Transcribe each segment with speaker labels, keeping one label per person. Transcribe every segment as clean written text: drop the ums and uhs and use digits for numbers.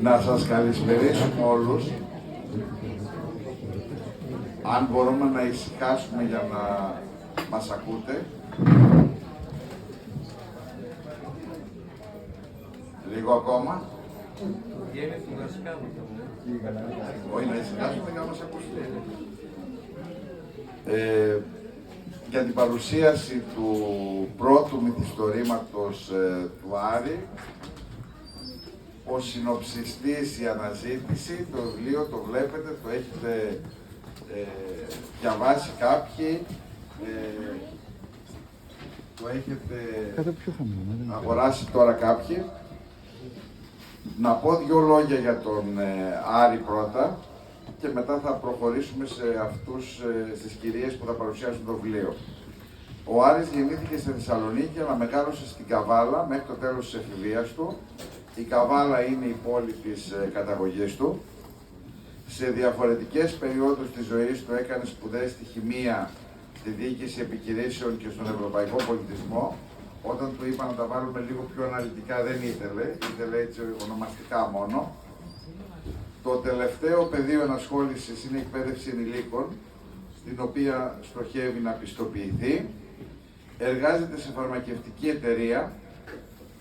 Speaker 1: Να σας καλησπερίσουμε όλους. Αν μπορούμε να ησυχάσουμε για να μας ακούτε. Λίγο ακόμα. Όχι, να ησυχάσουμε για να μας ακούσετε. Για την παρουσίαση του πρώτου μυθιστορήματος του Άρη, ο συνοψιστής, η αναζήτηση, το βιβλίο το βλέπετε, το έχετε διαβάσει κάποιοι, το έχετε αγοράσει τώρα κάποιοι. Να πω δύο λόγια για τον Άρη πρώτα και μετά θα προχωρήσουμε σε αυτούς, στις κυρίες που θα παρουσιάσουν το βιβλίο. Ο Άρης γεννήθηκε στη Θεσσαλονίκη, αλλά μεγάλωσε στην Καβάλα μέχρι το τέλος της εφηβείας του. Η Καβάλα είναι η πόλη της καταγωγής του. Σε διαφορετικές περιόδους της ζωής του έκανε σπουδές στη χημεία, στη διοίκηση επιχειρήσεων και στον ευρωπαϊκό πολιτισμό. Όταν του είπα να τα βάλουμε λίγο πιο αναλυτικά δεν ήθελε έτσι ονομαστικά μόνο. Το τελευταίο πεδίο ενασχόλησης είναι η εκπαίδευση ενηλίκων, στην οποία στοχεύει να πιστοποιηθεί. Εργάζεται σε φαρμακευτική εταιρεία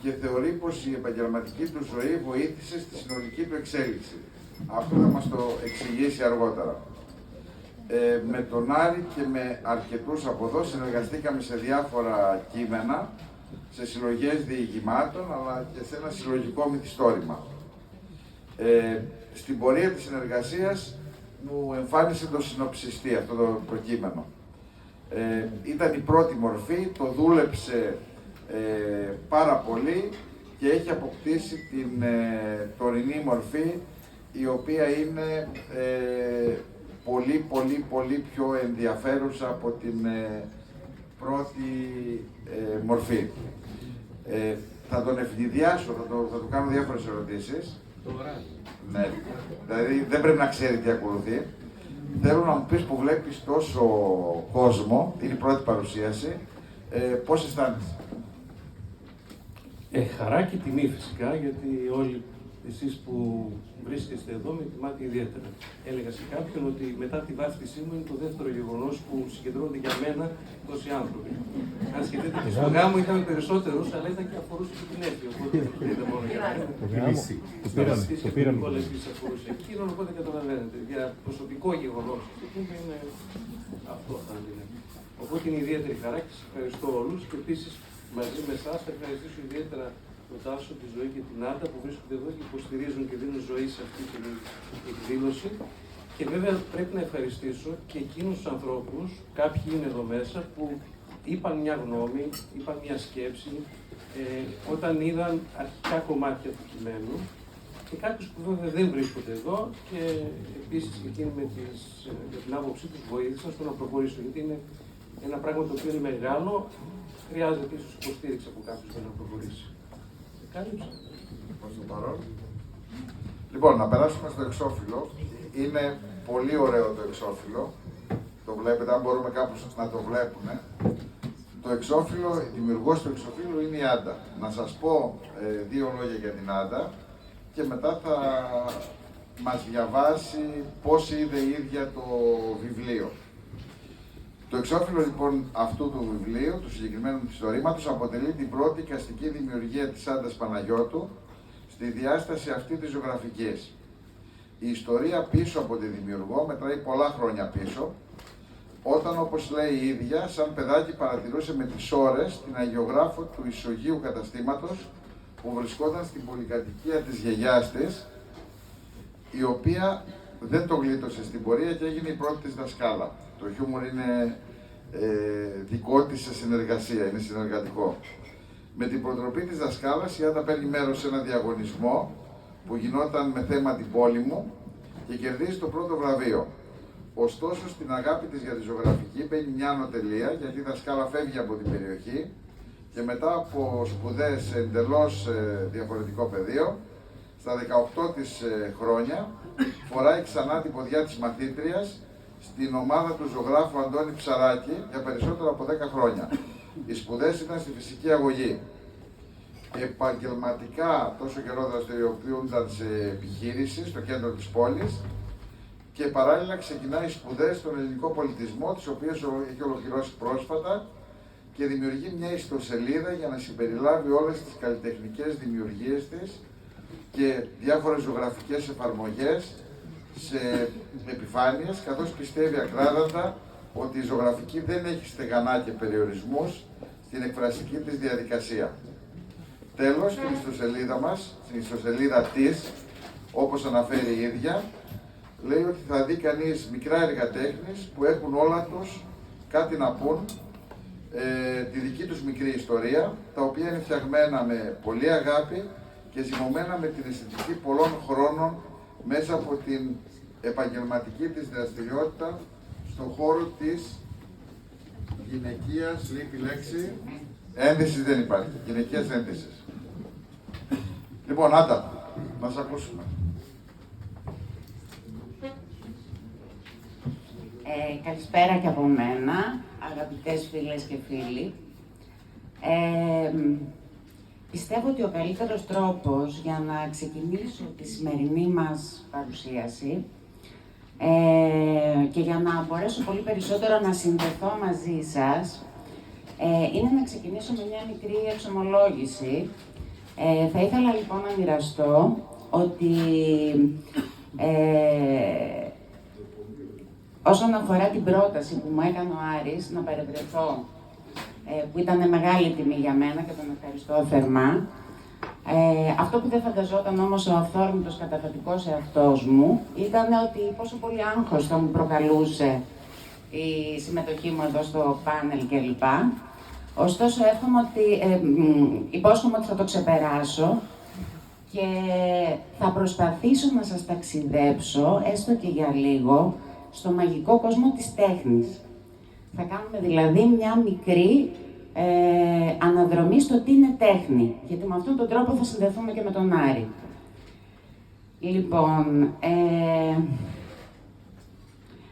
Speaker 1: και θεωρεί πως η επαγγελματική του ζωή βοήθησε στη συνολική του εξέλιξη. Αυτό θα μας το εξηγήσει αργότερα. Με τον Άρη και με αρκετούς από εδώ συνεργαστήκαμε σε διάφορα κείμενα, σε συλλογές διηγημάτων, αλλά και σε ένα συλλογικό μυθιστόρημα. Στην πορεία της συνεργασίας μου εμφάνισε το συνοψιστή, αυτό το κείμενο. Ήταν η πρώτη μορφή, το δούλεψε πάρα πολύ και έχει αποκτήσει την τωρινή μορφή, η οποία είναι πολύ πιο ενδιαφέρουσα από την πρώτη μορφή. Θα τον ευνηδιάσω, θα του κάνω διάφορες ερωτήσεις. Ναι, δηλαδή δεν πρέπει να ξέρει τι ακολουθεί. Θέλω να μου πεις που βλέπεις τόσο κόσμο, είναι η πρώτη παρουσίαση, πώς αισθάνεσαι?
Speaker 2: Χαρά και τιμή φυσικά, γιατί όλοι εσείς που βρίσκεστε εδώ με τιμάτε ιδιαίτερα. Έλεγα σε κάποιον ότι μετά τη βάφτισή μου είναι το δεύτερο γεγονός που συγκεντρώνονται για μένα τόσοι άνθρωποι. Αν σκεφτείτε ότι στο γάμο ήταν περισσότερους, αλλά ήταν και αφορούσε και την έφη, οπότε δεν ήταν μόνο για μένα. Το πήραμε. Όλες τις αφορούσε εκείνον, οπότε καταλαβαίνετε. Για προσωπικό γεγονός, είναι αυτό θα είναι. Οπότε είναι ιδιαίτερη χαρά και σας ευχαριστώ όλους και επίσης μαζί με εσάς θα ευχαριστήσω ιδιαίτερα τον Τάσο, τη Ζωή και την Άντα που βρίσκονται εδώ και υποστηρίζουν και δίνουν ζωή σε αυτή την εκδήλωση. Και βέβαια πρέπει να ευχαριστήσω και εκείνους τους ανθρώπους, κάποιοι είναι εδώ μέσα, που είπαν μια γνώμη, είπαν μια σκέψη, όταν είδαν αρχικά κομμάτια του κειμένου και κάποιους που βέβαια δεν βρίσκονται εδώ και επίσης και εκείνοι με την άποψή τους βοήθησαν στο να προχωρήσουν, γιατί είναι ένα πράγμα το οποίο είναι μεγάλο, χρειάζεται ίσως υποστήριξη από κάποιους για να προχωρήσει.
Speaker 1: Προς το παρόν. Λοιπόν, να περάσουμε στο εξώφυλλο. Είναι πολύ ωραίο το εξώφυλλο. Το βλέπετε, αν μπορούμε κάπως να το βλέπουμε. Το εξώφυλλο, η δημιουργός του εξώφυλλου είναι η Άντα. Να σας πω δύο λόγια για την Άντα και μετά θα μας διαβάσει πώς είδε η ίδια το βιβλίο. Το εξώφυλλο λοιπόν αυτού του βιβλίου, του συγκεκριμένου μυθιστορήματος, αποτελεί την πρώτη εικαστική δημιουργία της Άντας Παναγιώτου στη διάσταση αυτή της ζωγραφικής. Η ιστορία πίσω από τη δημιουργό μετράει πολλά χρόνια πίσω, όταν, όπως λέει η ίδια, σαν παιδάκι παρατηρούσε με τις ώρες την αγιογράφο του ισογείου καταστήματος που βρισκόταν στην πολυκατοικία της γιαγιάς της, η οποία δεν το γλίτωσε στην πορεία και έγινε η πρώτη της δασκάλα. Το χιούμορ είναι δικό της σε συνεργασία, είναι συνεργατικό. Με την προτροπή της δασκάλας, η Άντα παίρνει μέρος σε ένα διαγωνισμό που γινόταν με θέμα την πόλη μου και κερδίζει το πρώτο βραβείο. Ωστόσο, στην αγάπη της για τη ζωγραφική μπαίνει μια ανωτελεία, γιατί η δασκάλα φεύγει από την περιοχή και μετά από σπουδές σε εντελώς διαφορετικό πεδίο, στα 18 της χρόνια, φοράει ξανά την ποδιά της μαθήτριας στην ομάδα του ζωγράφου Αντώνη Ψαράκη για περισσότερο από 10 χρόνια. Οι σπουδές ήταν στη φυσική αγωγή. Επαγγελματικά τόσο καιρό δραστηριοποιούνταν σε επιχείρηση στο κέντρο της πόλης και παράλληλα ξεκινάει σπουδές στον ελληνικό πολιτισμό, τις οποίες έχει ολοκληρώσει πρόσφατα και δημιουργεί μια ιστοσελίδα για να συμπεριλάβει όλες τις καλλιτεχνικές δημιουργίες της και διάφορες ζωγραφικές εφαρμογές σε επιφάνειες, καθώς πιστεύει ακράδαντα ότι η ζωγραφική δεν έχει στεγανά και περιορισμούς στην εκφραστική της διαδικασία. Τέλος, στην ιστοσελίδα μας, στην ιστοσελίδα της, όπως αναφέρει η ίδια, λέει ότι θα δει κανείς μικρά έργα τέχνης που έχουν όλα τους κάτι να πούν, τη δική τους μικρή ιστορία, τα οποία είναι φτιαγμένα με πολλή αγάπη και ζυμωμένα με την αισθητική πολλών χρόνων μέσα από την επαγγελματική της δραστηριότητα στον χώρο της γυναικείας, λείπει λέξη, ένδυσης δεν υπάρχει, γυναικείας ένδυσης. Λοιπόν, Άντα, να σας ακούσουμε.
Speaker 3: Καλησπέρα και από μένα, αγαπητές φίλες και φίλοι. Πιστεύω ότι ο καλύτερος τρόπος για να ξεκινήσω τη σημερινή μας παρουσίαση και για να μπορέσω πολύ περισσότερο να συνδεθώ μαζί σας είναι να ξεκινήσω με μια μικρή εξομολόγηση. Θα ήθελα λοιπόν να μοιραστώ ότι όσον αφορά την πρόταση που μου έκανε ο Άρης να παρευρεθώ, που ήταν μεγάλη τιμή για μένα και τον ευχαριστώ θερμά, αυτό που δεν φανταζόταν όμως ο αυθόρμητος καταφατικός εαυτός μου ήταν ότι πόσο πολύ άγχος θα μου προκαλούσε η συμμετοχή μου εδώ στο πάνελ κλπ. Ωστόσο, υπόσχομαι ότι θα το ξεπεράσω και θα προσπαθήσω να σας ταξιδέψω, έστω και για λίγο, στο μαγικό κόσμο της τέχνης. Θα κάνουμε δηλαδή μια μικρή αναδρομή στο τι είναι τέχνη, γιατί με αυτόν τον τρόπο θα συνδεθούμε και με τον Άρη. Λοιπόν,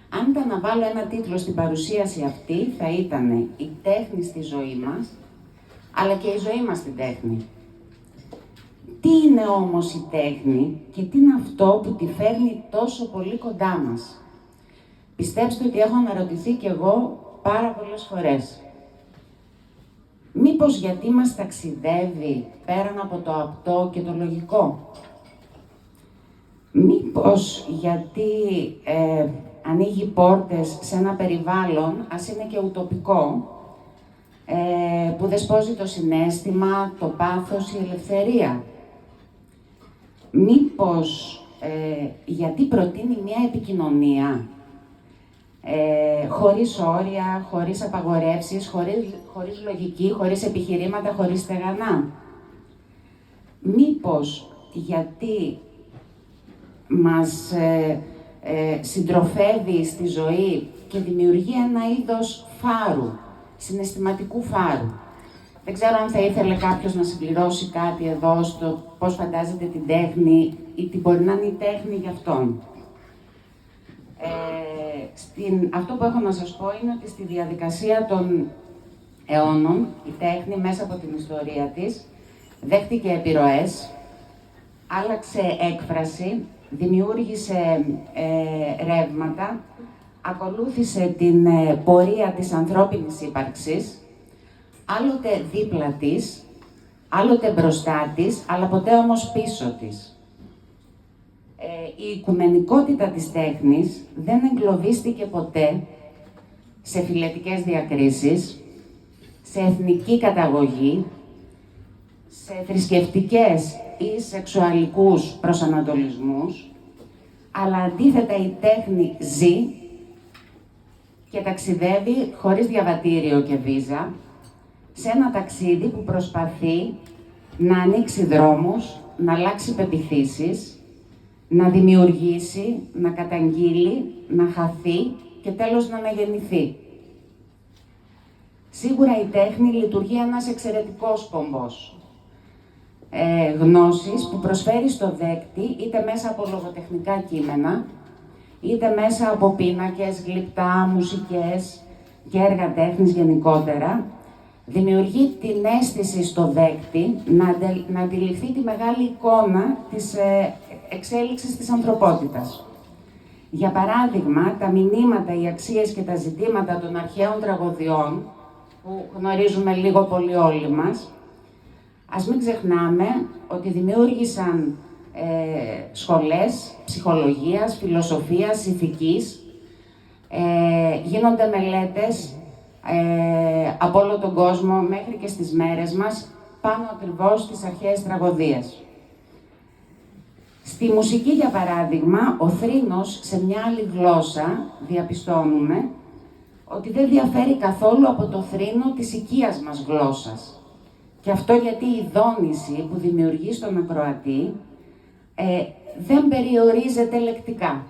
Speaker 3: αν ήταν να βάλω ένα τίτλο στην παρουσίαση αυτή, θα ήταν «Η τέχνη στη ζωή μας, αλλά και η ζωή μας στην τέχνη». Τι είναι όμως η τέχνη και τι είναι αυτό που τη φέρνει τόσο πολύ κοντά μας? Πιστέψτε ότι έχω αναρωτηθεί κι εγώ πάρα πολλές φορές. Μήπως γιατί μας ταξιδεύει πέραν από το απτό και το λογικό? Μήπως γιατί ανοίγει πόρτες σε ένα περιβάλλον, ας είναι και ουτοπικό, που δεσπόζει το συναίσθημα, το πάθος, η ελευθερία? Μήπως γιατί προτείνει μια επικοινωνία χωρίς όρια, χωρίς απαγορεύσεις, χωρίς λογική, χωρίς επιχειρήματα, χωρίς στεγανά? Μήπως γιατί μας συντροφεύει στη ζωή και δημιουργεί ένα είδος φάρου, συναισθηματικού φάρου? Δεν ξέρω αν θα ήθελε κάποιος να συμπληρώσει κάτι εδώ στο πώς φαντάζεται την τέχνη ή τι μπορεί να είναι η τέχνη για αυτόν. Αυτό που έχω να σας πω είναι ότι στη διαδικασία των αιώνων η τέχνη μέσα από την ιστορία της δέχτηκε επιρροές, άλλαξε έκφραση, δημιούργησε ρεύματα, ακολούθησε την πορεία της ανθρώπινης ύπαρξης, άλλοτε δίπλα της, άλλοτε μπροστά της, αλλά ποτέ όμως πίσω της. Η οικουμενικότητα της τέχνης δεν εγκλωβίστηκε ποτέ σε φυλετικές διακρίσεις, σε εθνική καταγωγή, σε θρησκευτικές ή σεξουαλικούς προσανατολισμούς, αλλά αντίθετα η τέχνη ζει και ταξιδεύει χωρίς διαβατήριο και βίζα, σε ένα ταξίδι που προσπαθεί να ανοίξει δρόμους, να αλλάξει πεποιθήσεις, να δημιουργήσει, να καταγγείλει, να χαθεί και τέλος να αναγεννηθεί. Σίγουρα η τέχνη λειτουργεί ένας εξαιρετικός πομπός. Γνώσης που προσφέρει στο δέκτη είτε μέσα από λογοτεχνικά κείμενα, είτε μέσα από πίνακες, γλυπτά, μουσικές και έργα τέχνης γενικότερα, δημιουργεί την αίσθηση στο δέκτη να αντιληφθεί τη μεγάλη εικόνα της εξέλιξης της ανθρωπότητας. Για παράδειγμα, τα μηνύματα, οι αξίες και τα ζητήματα των αρχαίων τραγωδιών, που γνωρίζουμε λίγο πολύ όλοι μας, ας μην ξεχνάμε ότι δημιούργησαν σχολές ψυχολογίας, φιλοσοφίας, ηθικής, γίνονται μελέτες από όλο τον κόσμο μέχρι και στις μέρες μας πάνω ακριβώς στις αρχαίες τραγωδίες. Στη μουσική, για παράδειγμα, ο θρήνος σε μια άλλη γλώσσα διαπιστώνουμε ότι δεν διαφέρει καθόλου από το θρήνο της οικίας μας γλώσσας. Και αυτό γιατί η δόνηση που δημιουργεί στον ακροατή δεν περιορίζεται λεκτικά.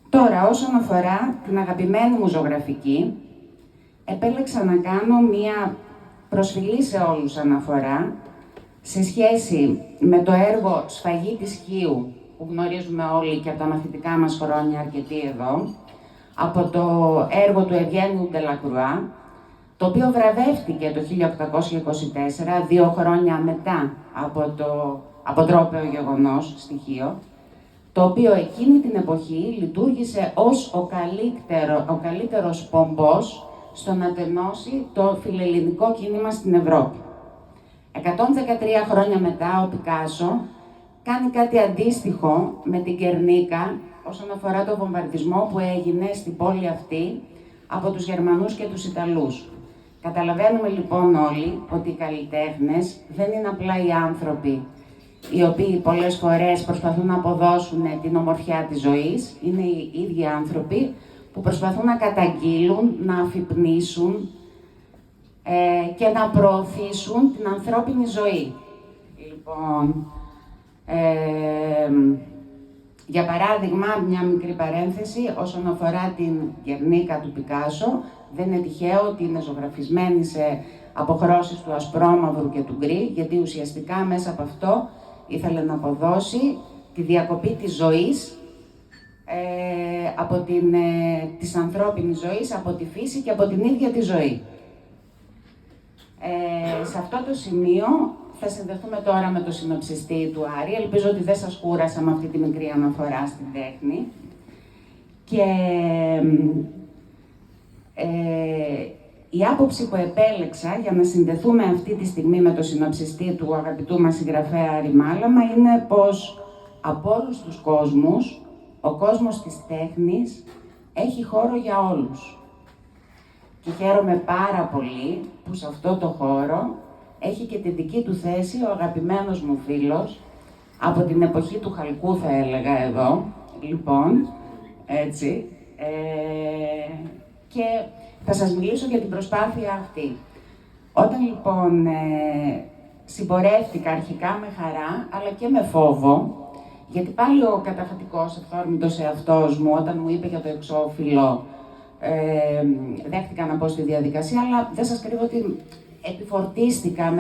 Speaker 3: Τώρα, όσον αφορά την αγαπημένη μου ζωγραφική, επέλεξα να κάνω μία προσφυλή σε όλους αναφορά σε σχέση με το έργο «Σφαγή της Χίου», που γνωρίζουμε όλοι και από τα μαθητικά μας χρόνια αρκετοί εδώ, από το έργο του Ευγένιου Ντελακρουά, το οποίο βραβεύτηκε το 1824, 2 χρόνια μετά από το αποτρόπαιο γεγονός στοιχείο, το οποίο εκείνη την εποχή λειτουργήσε ως ο καλύτερος πομπός στο να τενώσει το φιλελληνικό κίνημα στην Ευρώπη. 113 χρόνια μετά, ο Πικάσο κάνει κάτι αντίστοιχο με την Γκερνίκα όσον αφορά το βομβαρδισμό που έγινε στην πόλη αυτή από τους Γερμανούς και τους Ιταλούς. Καταλαβαίνουμε λοιπόν όλοι ότι οι καλλιτέχνες δεν είναι απλά οι άνθρωποι οι οποίοι πολλές φορές προσπαθούν να αποδώσουν την ομορφιά της ζωής, είναι οι ίδιοι άνθρωποι που προσπαθούν να καταγγείλουν, να αφυπνίσουν και να προωθήσουν την ανθρώπινη ζωή. Λοιπόν, για παράδειγμα, μια μικρή παρένθεση όσον αφορά την Γκερνίκα του Πικάσο, δεν είναι τυχαίο ότι είναι ζωγραφισμένη σε αποχρώσεις του ασπρόμαυρου και του γκρι, γιατί ουσιαστικά μέσα από αυτό ήθελε να αποδώσει τη διακοπή της ζωής, της ανθρώπινης ζωής, από τη φύση και από την ίδια τη ζωή. Σε αυτό το σημείο θα συνδεθούμε τώρα με το συνοψιστή του Άρη. Ελπίζω ότι δεν σας κούρασα με αυτή τη μικρή αναφορά στην τέχνη. Και η άποψη που επέλεξα για να συνδεθούμε αυτή τη στιγμή με το συνοψιστή του αγαπητού μας συγγραφέα Άρη Μάλαμα είναι πως από όλους τους κόσμους, ο κόσμος της τέχνης έχει χώρο για όλους. Και χαίρομαι πάρα πολύ που σε αυτό το χώρο έχει και τη δική του θέση ο αγαπημένος μου φίλος, από την εποχή του Χαλκού θα έλεγα εδώ, λοιπόν, έτσι, και θα σας μιλήσω για την προσπάθεια αυτή. Όταν λοιπόν συμπορεύτηκα αρχικά με χαρά, αλλά και με φόβο, γιατί πάλι ο καταφατικός αυθόρμητος εαυτός μου, όταν μου είπε για το εξώφυλλο, δέχτηκα να πω στη διαδικασία, αλλά δεν σας κρύβω ότι επιφορτίστηκα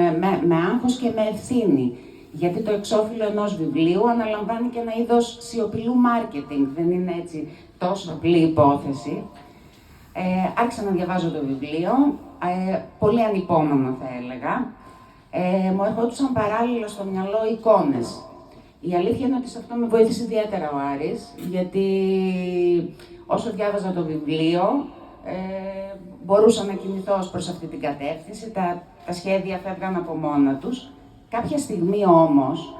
Speaker 3: με άγχος και με ευθύνη. Γιατί το εξώφυλλο ενός βιβλίου αναλαμβάνει και ένα είδος σιωπηλού μάρκετινγκ, δεν είναι έτσι τόσο απλή υπόθεση. Άρχισα να διαβάζω το βιβλίο, πολύ ανυπόμονα θα έλεγα. Μου ερχόντουσαν παράλληλα στο μυαλό εικόνες. Η αλήθεια είναι ότι σε αυτό με βοήθησε ιδιαίτερα ο Άρης, γιατί όσο διάβαζα το βιβλίο, μπορούσα να κινηθώ ως προς αυτή την κατεύθυνση, τα σχέδια φεύγαν από μόνα τους. Κάποια στιγμή όμως,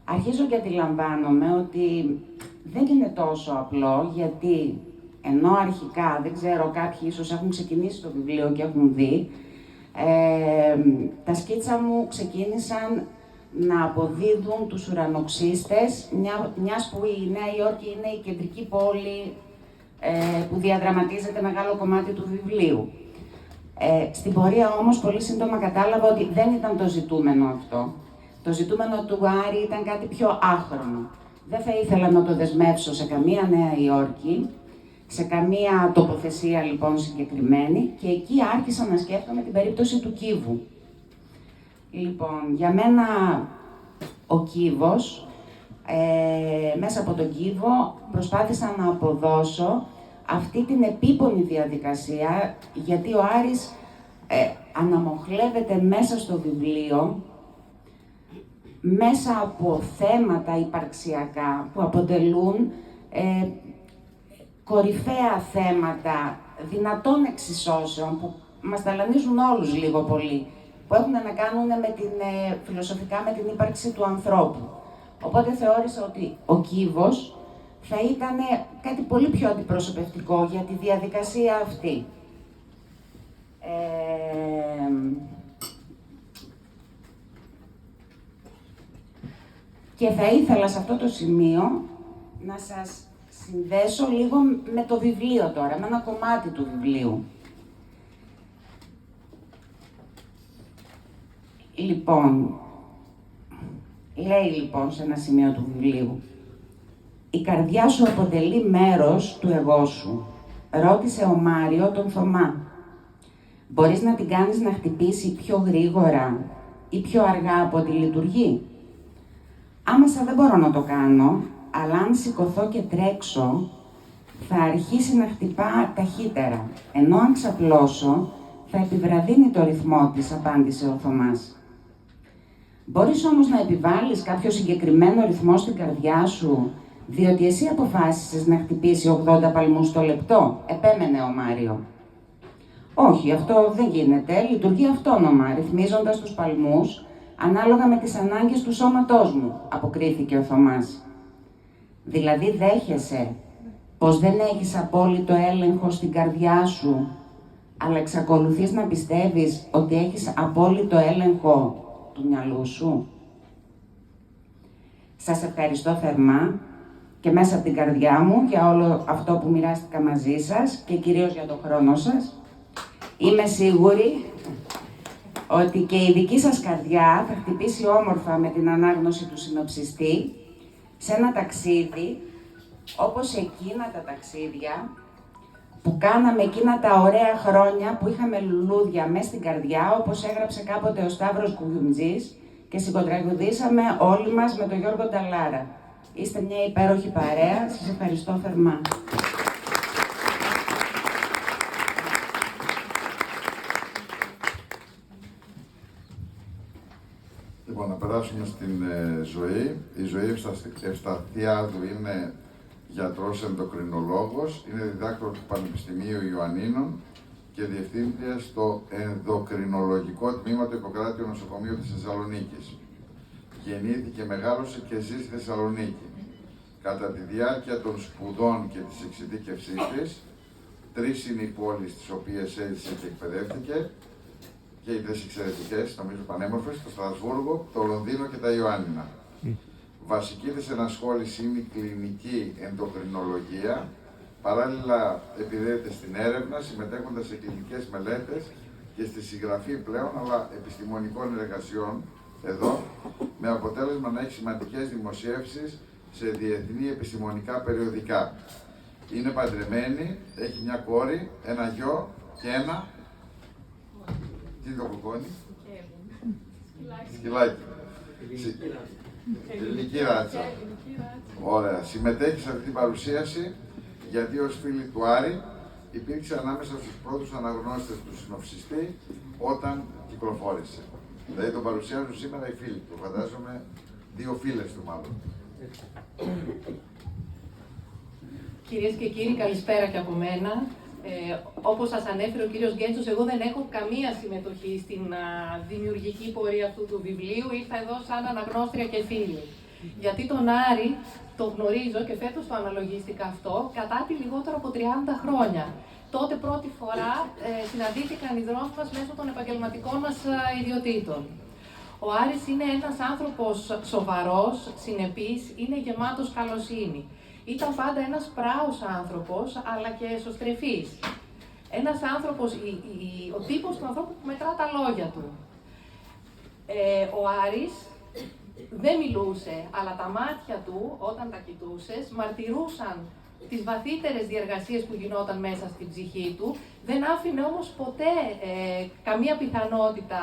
Speaker 3: αρχίζω και αντιλαμβάνομαι ότι δεν είναι τόσο απλό, γιατί ενώ αρχικά, δεν ξέρω, κάποιοι ίσως έχουν ξεκινήσει το βιβλίο και έχουν δει, τα σκίτσα μου ξεκίνησαν να αποδίδουν τους ουρανοξύστες, μιας που η Νέα Υόρκη είναι η κεντρική πόλη που διαδραματίζεται μεγάλο κομμάτι του βιβλίου. Στην πορεία όμως πολύ σύντομα κατάλαβα ότι δεν ήταν το ζητούμενο αυτό. Το ζητούμενο του Άρη ήταν κάτι πιο άχρονο. Δεν θα ήθελα να το δεσμεύσω σε καμία Νέα Υόρκη, σε καμία τοποθεσία λοιπόν συγκεκριμένη, και εκεί άρχισα να σκέφτομαι την περίπτωση του Κίβου. Λοιπόν, για μένα ο Κίβος, μέσα από τον Κίβο προσπάθησα να αποδώσω αυτή την επίπονη διαδικασία, γιατί ο Άρης αναμοχλεύεται μέσα στο βιβλίο, μέσα από θέματα υπαρξιακά που αποτελούν κορυφαία θέματα δυνατών εξισώσεων, που μας ταλανίζουν όλους λίγο πολύ, που έχουν να κάνουν φιλοσοφικά με την ύπαρξη του ανθρώπου. Οπότε θεώρησα ότι ο Κίβος θα ήταν κάτι πολύ πιο αντιπροσωπευτικό για τη διαδικασία αυτή. Και θα ήθελα σε αυτό το σημείο να σας συνδέσω λίγο με το βιβλίο τώρα, με ένα κομμάτι του βιβλίου. Λοιπόν, λέει λοιπόν σε ένα σημείο του βιβλίου: «Η καρδιά σου αποτελεί μέρος του εγώ σου», ρώτησε ο Μάριο τον Θωμά. «Μπορείς να την κάνεις να χτυπήσει πιο γρήγορα ή πιο αργά από ό,τι λειτουργεί?» «Άμεσα δεν μπορώ να το κάνω, αλλά αν σηκωθώ και τρέξω, θα αρχίσει να χτυπά ταχύτερα, ενώ αν ξαπλώσω, θα επιβραδύνει το ρυθμό της», απάντησε ο Θωμάς. «Μπορείς όμως να επιβάλλεις κάποιο συγκεκριμένο ρυθμό στην καρδιά σου, διότι εσύ αποφάσισες να χτυπήσει 80 παλμούς το λεπτό», επέμενε ο Μάριο. «Όχι, αυτό δεν γίνεται, λειτουργεί αυτόνομα, ρυθμίζοντας τους παλμούς ανάλογα με τις ανάγκες του σώματός μου», αποκρίθηκε ο Θωμάς. «Δηλαδή δέχεσαι πως δεν έχεις απόλυτο έλεγχο στην καρδιά σου, αλλά εξακολουθείς να πιστεύεις ότι έχεις απόλυτο έλεγχο του μυαλού σου?» Σας ευχαριστώ θερμά και μέσα από την καρδιά μου για όλο αυτό που μοιράστηκα μαζί σας και κυρίως για τον χρόνο σας. Είμαι σίγουρη ότι και η δική σας καρδιά θα χτυπήσει όμορφα με την ανάγνωση του συνοψιστή σε ένα ταξίδι όπως εκείνα τα ταξίδια που κάναμε εκείνα τα ωραία χρόνια που είχαμε λουλούδια μες στην καρδιά, όπως έγραψε κάποτε ο Σταύρος Κουγιουμτζής και συγκοτραγουδήσαμε όλοι μας με τον Γιώργο Νταλάρα. Είστε μια υπέροχη παρέα, σας ευχαριστώ θερμά.
Speaker 1: Λοιπόν, να περάσουμε στην ζωή. Η Ζωή Ευσταθιάδου είναι γιατρός ενδοκρινολόγος, είναι διδάκτορ του Πανεπιστημίου Ιωαννίνων και διευθύντρια στο ενδοκρινολογικό τμήμα του Ιπποκράτειου Νοσοκομείου της Θεσσαλονίκης. Γεννήθηκε, μεγάλωσε και ζει στη Θεσσαλονίκη. Κατά τη διάρκεια των σπουδών και της εξειδίκευσής της, 3 είναι οι πόλεις στις οποίες έζησε και εκπαιδεύτηκε, και οι 3 εξαιρετικές, νομίζω πανέμορφες, το Στρασβούργο, το Λονδίνο και τα Ιωάννινα. Βασική της ενασχόληση είναι η κλινική ενδοκρινολογία. Παράλληλα επιδέεται στην έρευνα, συμμετέχοντας σε κλινικές μελέτες και στη συγγραφή πλέον, αλλά επιστημονικών εργασιών εδώ, με αποτέλεσμα να έχει σημαντικές δημοσιεύσεις σε διεθνή επιστημονικά περιοδικά. Είναι παντρεμένη, έχει μια κόρη, ένα γιο και ένα... Τι είναι το κουκόνι? Σκυλάκι. Ελληνική ράτσα. Ωραία. Συμμετέχει σε αυτή την παρουσίαση γιατί ως φίλη του Άρη υπήρξε ανάμεσα στους πρώτους αναγνώστες του συνοψιστή όταν κυκλοφόρησε. Δηλαδή τον παρουσιάζουν σήμερα οι φίλοι του, φαντάζομαι 2 φίλες του μάλλον.
Speaker 4: Κυρίες και κύριοι, καλησπέρα και από μένα. Όπως σας ανέφερε ο κύριος Γκέντσος, εγώ δεν έχω καμία συμμετοχή στην δημιουργική πορεία αυτού του βιβλίου. Ήρθα εδώ σαν αναγνώστρια και φίλη. Γιατί τον Άρη το γνωρίζω και φέτος το αναλογίστηκα αυτό κατά τη λιγότερο από 30 χρόνια. Τότε πρώτη φορά συναντήθηκαν οι δρόμοι μας μέσω των επαγγελματικών μας ιδιωτήτων. Ο Άρης είναι ένας άνθρωπος σοβαρός, συνεπής, είναι γεμάτος καλοσύνη. Ήταν πάντα ένας πράος άνθρωπος, αλλά και εσωστρεφής. Ένας άνθρωπος, ο τύπος του ανθρώπου που μετρά τα λόγια του. Ο Άρης δεν μιλούσε, αλλά τα μάτια του, όταν τα κοιτούσες, μαρτυρούσαν τις βαθύτερες διεργασίες που γινόταν μέσα στην ψυχή του, δεν άφηνε όμως ποτέ καμία πιθανότητα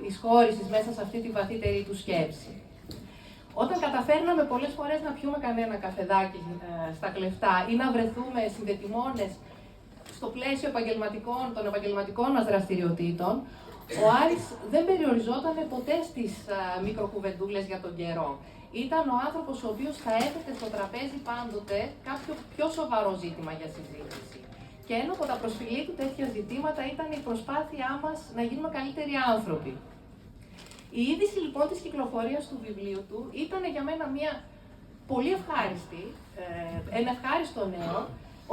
Speaker 4: εισχώρησης μέσα σε αυτή τη βαθύτερη του σκέψη. Όταν καταφέρναμε πολλές φορές να πιούμε κανένα καφεδάκι στα κλεφτά ή να βρεθούμε συνδετημόνες στο πλαίσιο των επαγγελματικών μας δραστηριοτήτων, ο Άρης δεν περιοριζόταν ποτέ στις μικροκουβεντούλες για τον καιρό. Ήταν ο άνθρωπος ο οποίος θα έθετε στο τραπέζι πάντοτε κάποιο πιο σοβαρό ζήτημα για συζήτηση. Και ένα από τα προσφυλή του τέτοια ζητήματα ήταν η προσπάθειά μας να γίνουμε καλύτεροι άνθρωποι. Η είδηση λοιπόν της κυκλοφορίας του βιβλίου του ήταν για μένα μια πολύ ευχάριστη, ένα ευχάριστο νέο,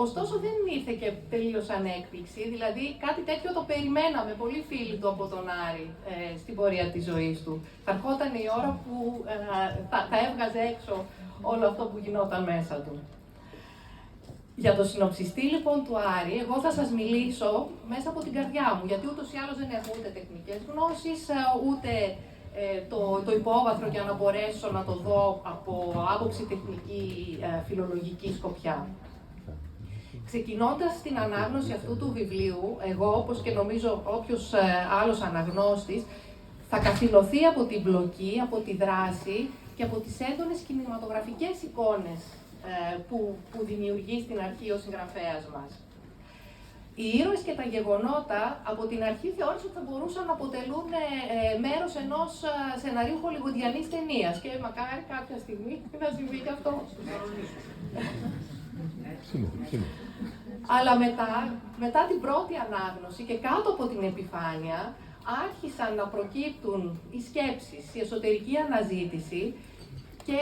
Speaker 4: ωστόσο δεν ήρθε και τελείως σαν έκπληξη, δηλαδή κάτι τέτοιο το περιμέναμε πολλοί φίλοι του από τον Άρη στην πορεία της ζωής του. Θα ερχόταν η ώρα που θα έβγαζε έξω όλο αυτό που γινόταν μέσα του. Για το συνοψιστή λοιπόν του Άρη, εγώ θα σας μιλήσω μέσα από την καρδιά μου, γιατί ούτως ή άλλως δεν έχω ούτε τεχνικές γνώσεις, ούτε το υπόβαθρο για να μπορέσω να το δω από άποψη τεχνική, φιλολογική σκοπιά. Ξεκινώντας την ανάγνωση αυτού του βιβλίου, εγώ, όπως και νομίζω όποιος άλλος αναγνώστης, θα καθυλωθεί από την πλοκή, από τη δράση και από τις έντονες κινηματογραφικές εικόνες που δημιουργεί στην αρχή ο συγγραφέας μας. Οι ήρωες και τα γεγονότα από την αρχή θεώρησα ότι θα μπορούσαν να αποτελούν μέρος ενός σεναρίου χολιγουντιανής ταινίας και μακάρι κάποια στιγμή να συμβεί και αυτό. Αλλά μετά την πρώτη ανάγνωση και κάτω από την επιφάνεια άρχισαν να προκύπτουν οι σκέψεις, η εσωτερική αναζήτηση και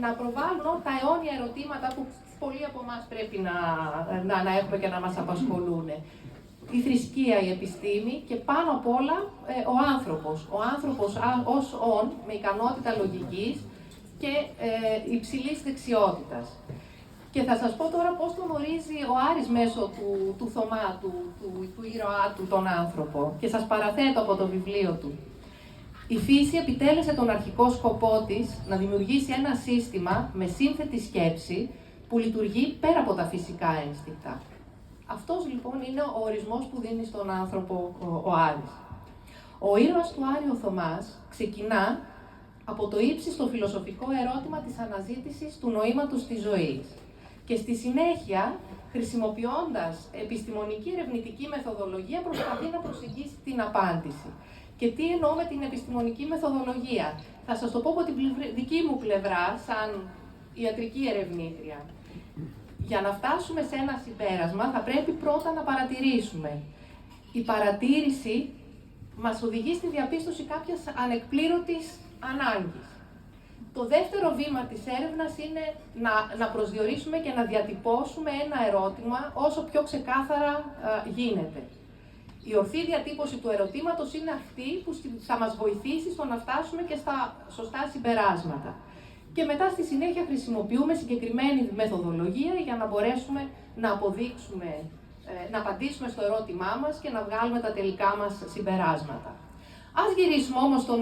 Speaker 4: να προβάλλουν τα αιώνια ερωτήματα που πολλοί από εμάς πρέπει να έχουμε και να μας απασχολούν. Η θρησκεία, η επιστήμη και πάνω απ' όλα ο άνθρωπος. Ο άνθρωπος ως όν, με ικανότητα λογικής και υψηλής δεξιότητας. Και θα σας πω τώρα πώς τον ορίζει ο Άρης μέσω του Θωμά, του ήρωά του, τον άνθρωπο. Και σας παραθέτω από το βιβλίο του. Η φύση επιτέλεσε τον αρχικό σκοπό της να δημιουργήσει ένα σύστημα με σύνθετη σκέψη που λειτουργεί πέρα από τα φυσικά ένστικτα. Αυτός λοιπόν είναι ο ορισμός που δίνει στον άνθρωπο ο Άρης. Ο ήρωας του Άρη ο Θωμάς ξεκινά από το ύψιστο φιλοσοφικό ερώτημα της αναζήτησης του νοήματος της ζωής και στη συνέχεια, χρησιμοποιώντας επιστημονική ερευνητική μεθοδολογία, προσπαθεί να προσεγγίσει την απάντηση. Και τι εννοώ με την επιστημονική μεθοδολογία? Θα σας το πω από την δική μου πλευρά, σαν ιατρική ερευνήτρια. Για να φτάσουμε σε ένα συμπέρασμα, θα πρέπει πρώτα να παρατηρήσουμε. Η παρατήρηση μας οδηγεί στη διαπίστωση κάποιας ανεκπλήρωτης ανάγκης. Το δεύτερο βήμα της έρευνας είναι να προσδιορίσουμε και να διατυπώσουμε ένα ερώτημα όσο πιο ξεκάθαρα γίνεται. Η ορθή διατύπωση του ερωτήματος είναι αυτή που θα μας βοηθήσει στο να φτάσουμε και στα σωστά συμπεράσματα. Και μετά στη συνέχεια χρησιμοποιούμε συγκεκριμένη μεθοδολογία για να μπορέσουμε να αποδείξουμε, να απαντήσουμε στο ερώτημά μας και να βγάλουμε τα τελικά μας συμπεράσματα. Ας γυρίσουμε όμως τον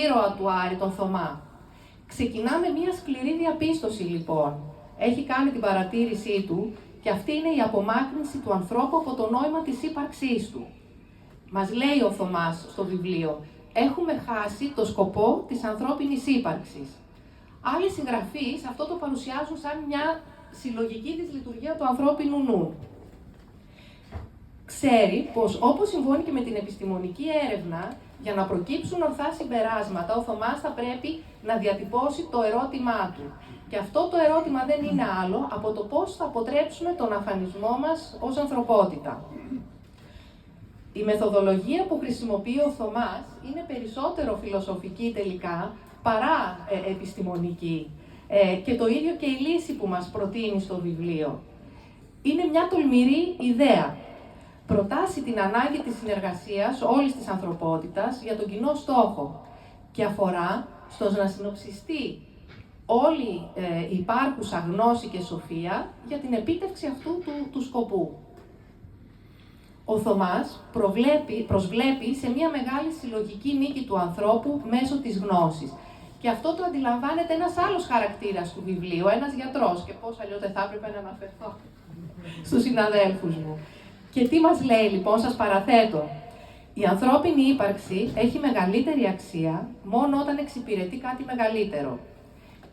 Speaker 4: ήρωα του Άρη, τον Θωμά. Ξεκινάμε μια σκληρή διαπίστωση λοιπόν. Έχει κάνει την παρατήρησή του και αυτή είναι η απομάκρυνση του ανθρώπου από το νόημα της ύπαρξής του. Μας λέει ο Θωμάς στο βιβλίο, έχουμε χάσει το σκοπό της ανθρώπινης ύπαρξης. Άλλοι συγγραφείς αυτό το παρουσιάζουν σαν μια συλλογική δυσλειτουργία του ανθρώπινου νου. Ξέρει πως όπως συμβαίνει και με την επιστημονική έρευνα, για να προκύψουν ορθά συμπεράσματα, ο Θωμάς θα πρέπει να διατυπώσει το ερώτημά του. Και αυτό το ερώτημα δεν είναι άλλο από το πώς θα αποτρέψουμε τον αφανισμό μας ως ανθρωπότητα. Η μεθοδολογία που χρησιμοποιεί ο Θωμάς είναι περισσότερο φιλοσοφική τελικά, παρά επιστημονική. Και το ίδιο και η λύση που μας προτείνει στο βιβλίο. Είναι μια τολμηρή ιδέα. Προτάσει την ανάγκη της συνεργασίας όλης της ανθρωπότητας για τον κοινό στόχο και αφορά στο να συνοψιστεί όλη η υπάρχουσα γνώση και σοφία για την επίτευξη αυτού του σκοπού. Ο Θωμάς προσβλέπει σε μια μεγάλη συλλογική νίκη του ανθρώπου μέσω της γνώσης. Και αυτό το αντιλαμβάνεται ένας άλλος χαρακτήρας του βιβλίου, ένας γιατρός. Και πώς αλλιώς δεν θα έπρεπε να αναφερθώ στους συναδέλφους μου. Και τι μας λέει λοιπόν, σας παραθέτω. Η ανθρώπινη ύπαρξη έχει μεγαλύτερη αξία μόνο όταν εξυπηρετεί κάτι μεγαλύτερο.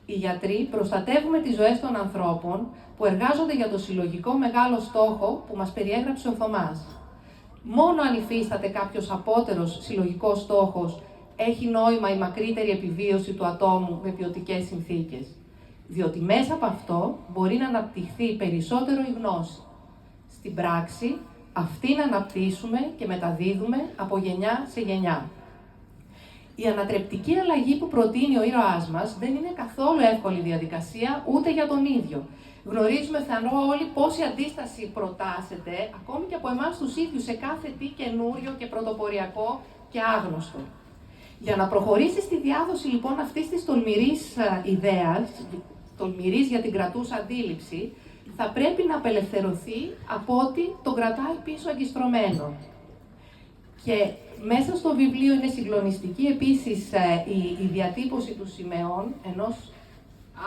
Speaker 4: Οι γιατροί προστατεύουμε τις ζωές των ανθρώπων που εργάζονται για το συλλογικό μεγάλο στόχο που μας περιέγραψε ο Θωμάς. Μόνο αν υφίσταται κάποιος απότερος συλλογικός στόχος, έχει νόημα η μακρύτερη επιβίωση του ατόμου με ποιοτικές συνθήκες. Διότι μέσα από αυτό μπορεί να αναπτυχθεί περισσότερο η γνώση. Στην πράξη, αυτή να αναπτύσσουμε και μεταδίδουμε από γενιά σε γενιά. Η ανατρεπτική αλλαγή που προτείνει ο ήρωάς μας δεν είναι καθόλου εύκολη διαδικασία ούτε για τον ίδιο. Γνωρίζουμε θεωρώ όλοι πόση αντίσταση προτάσσεται, ακόμη και από εμάς τους ίδιους, σε κάθε τι καινούριο και πρωτοποριακό και άγνωστο. Για να προχωρήσει στη διάδοση λοιπόν αυτής της τολμηρής ιδέας, τολμηρής για την κρατούσα αντίληψη, θα πρέπει να απελευθερωθεί από ό,τι τον κρατάει πίσω αγκιστρωμένο. Και μέσα στο βιβλίο είναι συγκλονιστική επίσης η διατύπωση του Σιμεών, ενός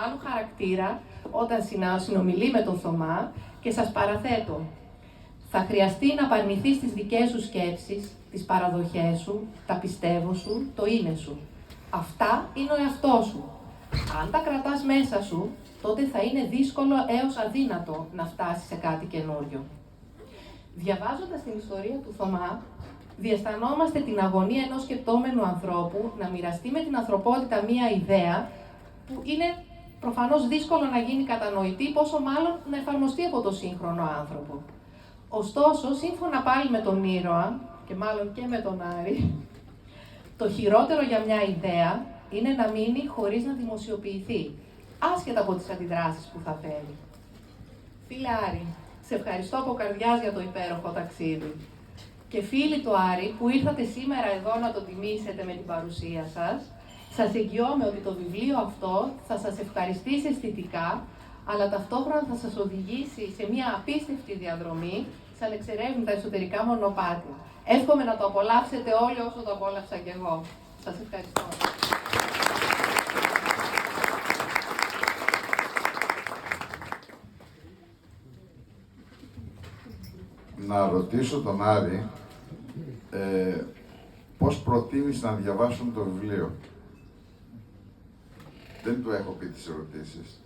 Speaker 4: άλλου χαρακτήρα, όταν συνομιλεί με τον Θωμά, και σας παραθέτω. Θα χρειαστεί να απαρνηθείς τις δικές σου σκέψεις, τις παραδοχές σου, τα πιστεύω σου, το είναι σου. Αυτά είναι ο εαυτός σου. Αν τα κρατάς μέσα σου, τότε θα είναι δύσκολο έως αδύνατο να φτάσεις σε κάτι καινούριο. Διαβάζοντας την ιστορία του Θωμά, διαισθανόμαστε την αγωνία ενός σκεπτόμενου ανθρώπου να μοιραστεί με την ανθρωπότητα μία ιδέα που είναι προφανώς δύσκολο να γίνει κατανοητή, πόσο μάλλον να εφαρμοστεί από τον σύγχρονο άνθρωπο. Ωστόσο, σύμφωνα πάλι με τον ήρωα, και μάλλον και με τον Άρη, το χειρότερο για μια ιδέα είναι να μείνει χωρίς να δημοσιοποιηθεί, άσχετα από τις αντιδράσεις που θα φέρει. Φίλε Άρη, σε ευχαριστώ από καρδιάς για το υπέροχο ταξίδι. Και φίλοι του Άρη που ήρθατε σήμερα εδώ να το τιμήσετε με την παρουσία σας, σας εγγυώμαι ότι το βιβλίο αυτό θα σας ευχαριστήσει αισθητικά, αλλά ταυτόχρονα θα σας οδηγήσει σε μια απίστευτη διαδρομή σαν εξερεύνητα εσωτερικά μονοπάτια. Εύχομαι να το απολαύσετε όλοι όσο το απόλαυσα κι εγώ. Σας ευχαριστώ.
Speaker 1: Να ρωτήσω τον Άρη πώς προτείνεις να διαβάσουν το βιβλίο. Δεν του έχω πει τις ερωτήσεις.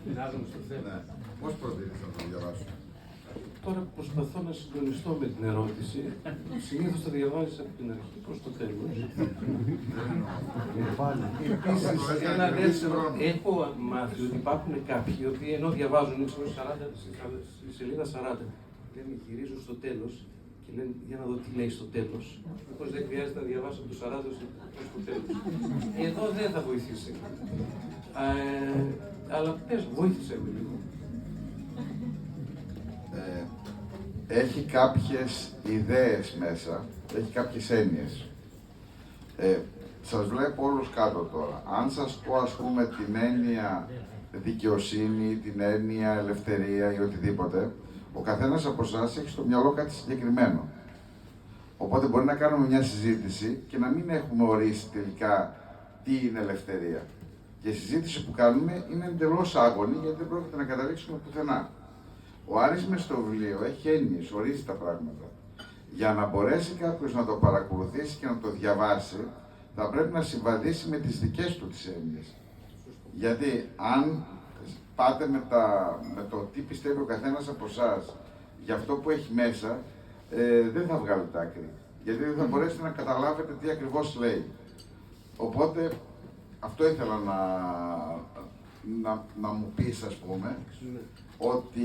Speaker 1: Ναι. Πώς προτείνεις να το διαβάσουν.
Speaker 2: Τώρα προσπαθώ να συντονιστώ με την ερώτηση. Συνήθως θα διαβάζεις από την αρχή προς το τέλος. Επίσης, ένα δεύτερο, έχω μάθει ότι υπάρχουν κάποιοι οι οποίοι ενώ διαβάζουν στη σελίδα 40, λένε γυρίζουν στο τέλος και λένε για να δω τι λέει στο τέλος. Μήπως δεν χρειάζεται να διαβάσω από το 40 προς το τέλος. Εδώ δεν θα βοηθήσει. Αλλά πες, βοήθησε με λίγο.
Speaker 1: Έχει κάποιες ιδέες μέσα, έχει κάποιες έννοιες. Σας βλέπω όλους κάτω τώρα. Αν σας πω, ας πούμε, την έννοια δικαιοσύνη, την έννοια ελευθερία ή οτιδήποτε, ο καθένας από εσάς έχει στο μυαλό κάτι συγκεκριμένο. Οπότε μπορεί να κάνουμε μια συζήτηση και να μην έχουμε ορίσει τελικά τι είναι ελευθερία. Και η συζήτηση που κάνουμε είναι εντελώς άγωνη, γιατί δεν πρόκειται να καταλήξουμε πουθενά. Ο Άρης μες στο βιβλίο έχει έννοιες, ορίζει τα πράγματα. Για να μπορέσει κάποιος να το παρακολουθήσει και να το διαβάσει, θα πρέπει να συμβαδίσει με τις δικές του τις έννοιες. Γιατί αν πάτε με το τι πιστεύει ο καθένας από εσάς για αυτό που έχει μέσα, δεν θα βγάλετε άκρη. Γιατί δεν θα μπορέσετε να καταλάβετε τι ακριβώς λέει. Οπότε, αυτό ήθελα να μου πεις, ας πούμε, ότι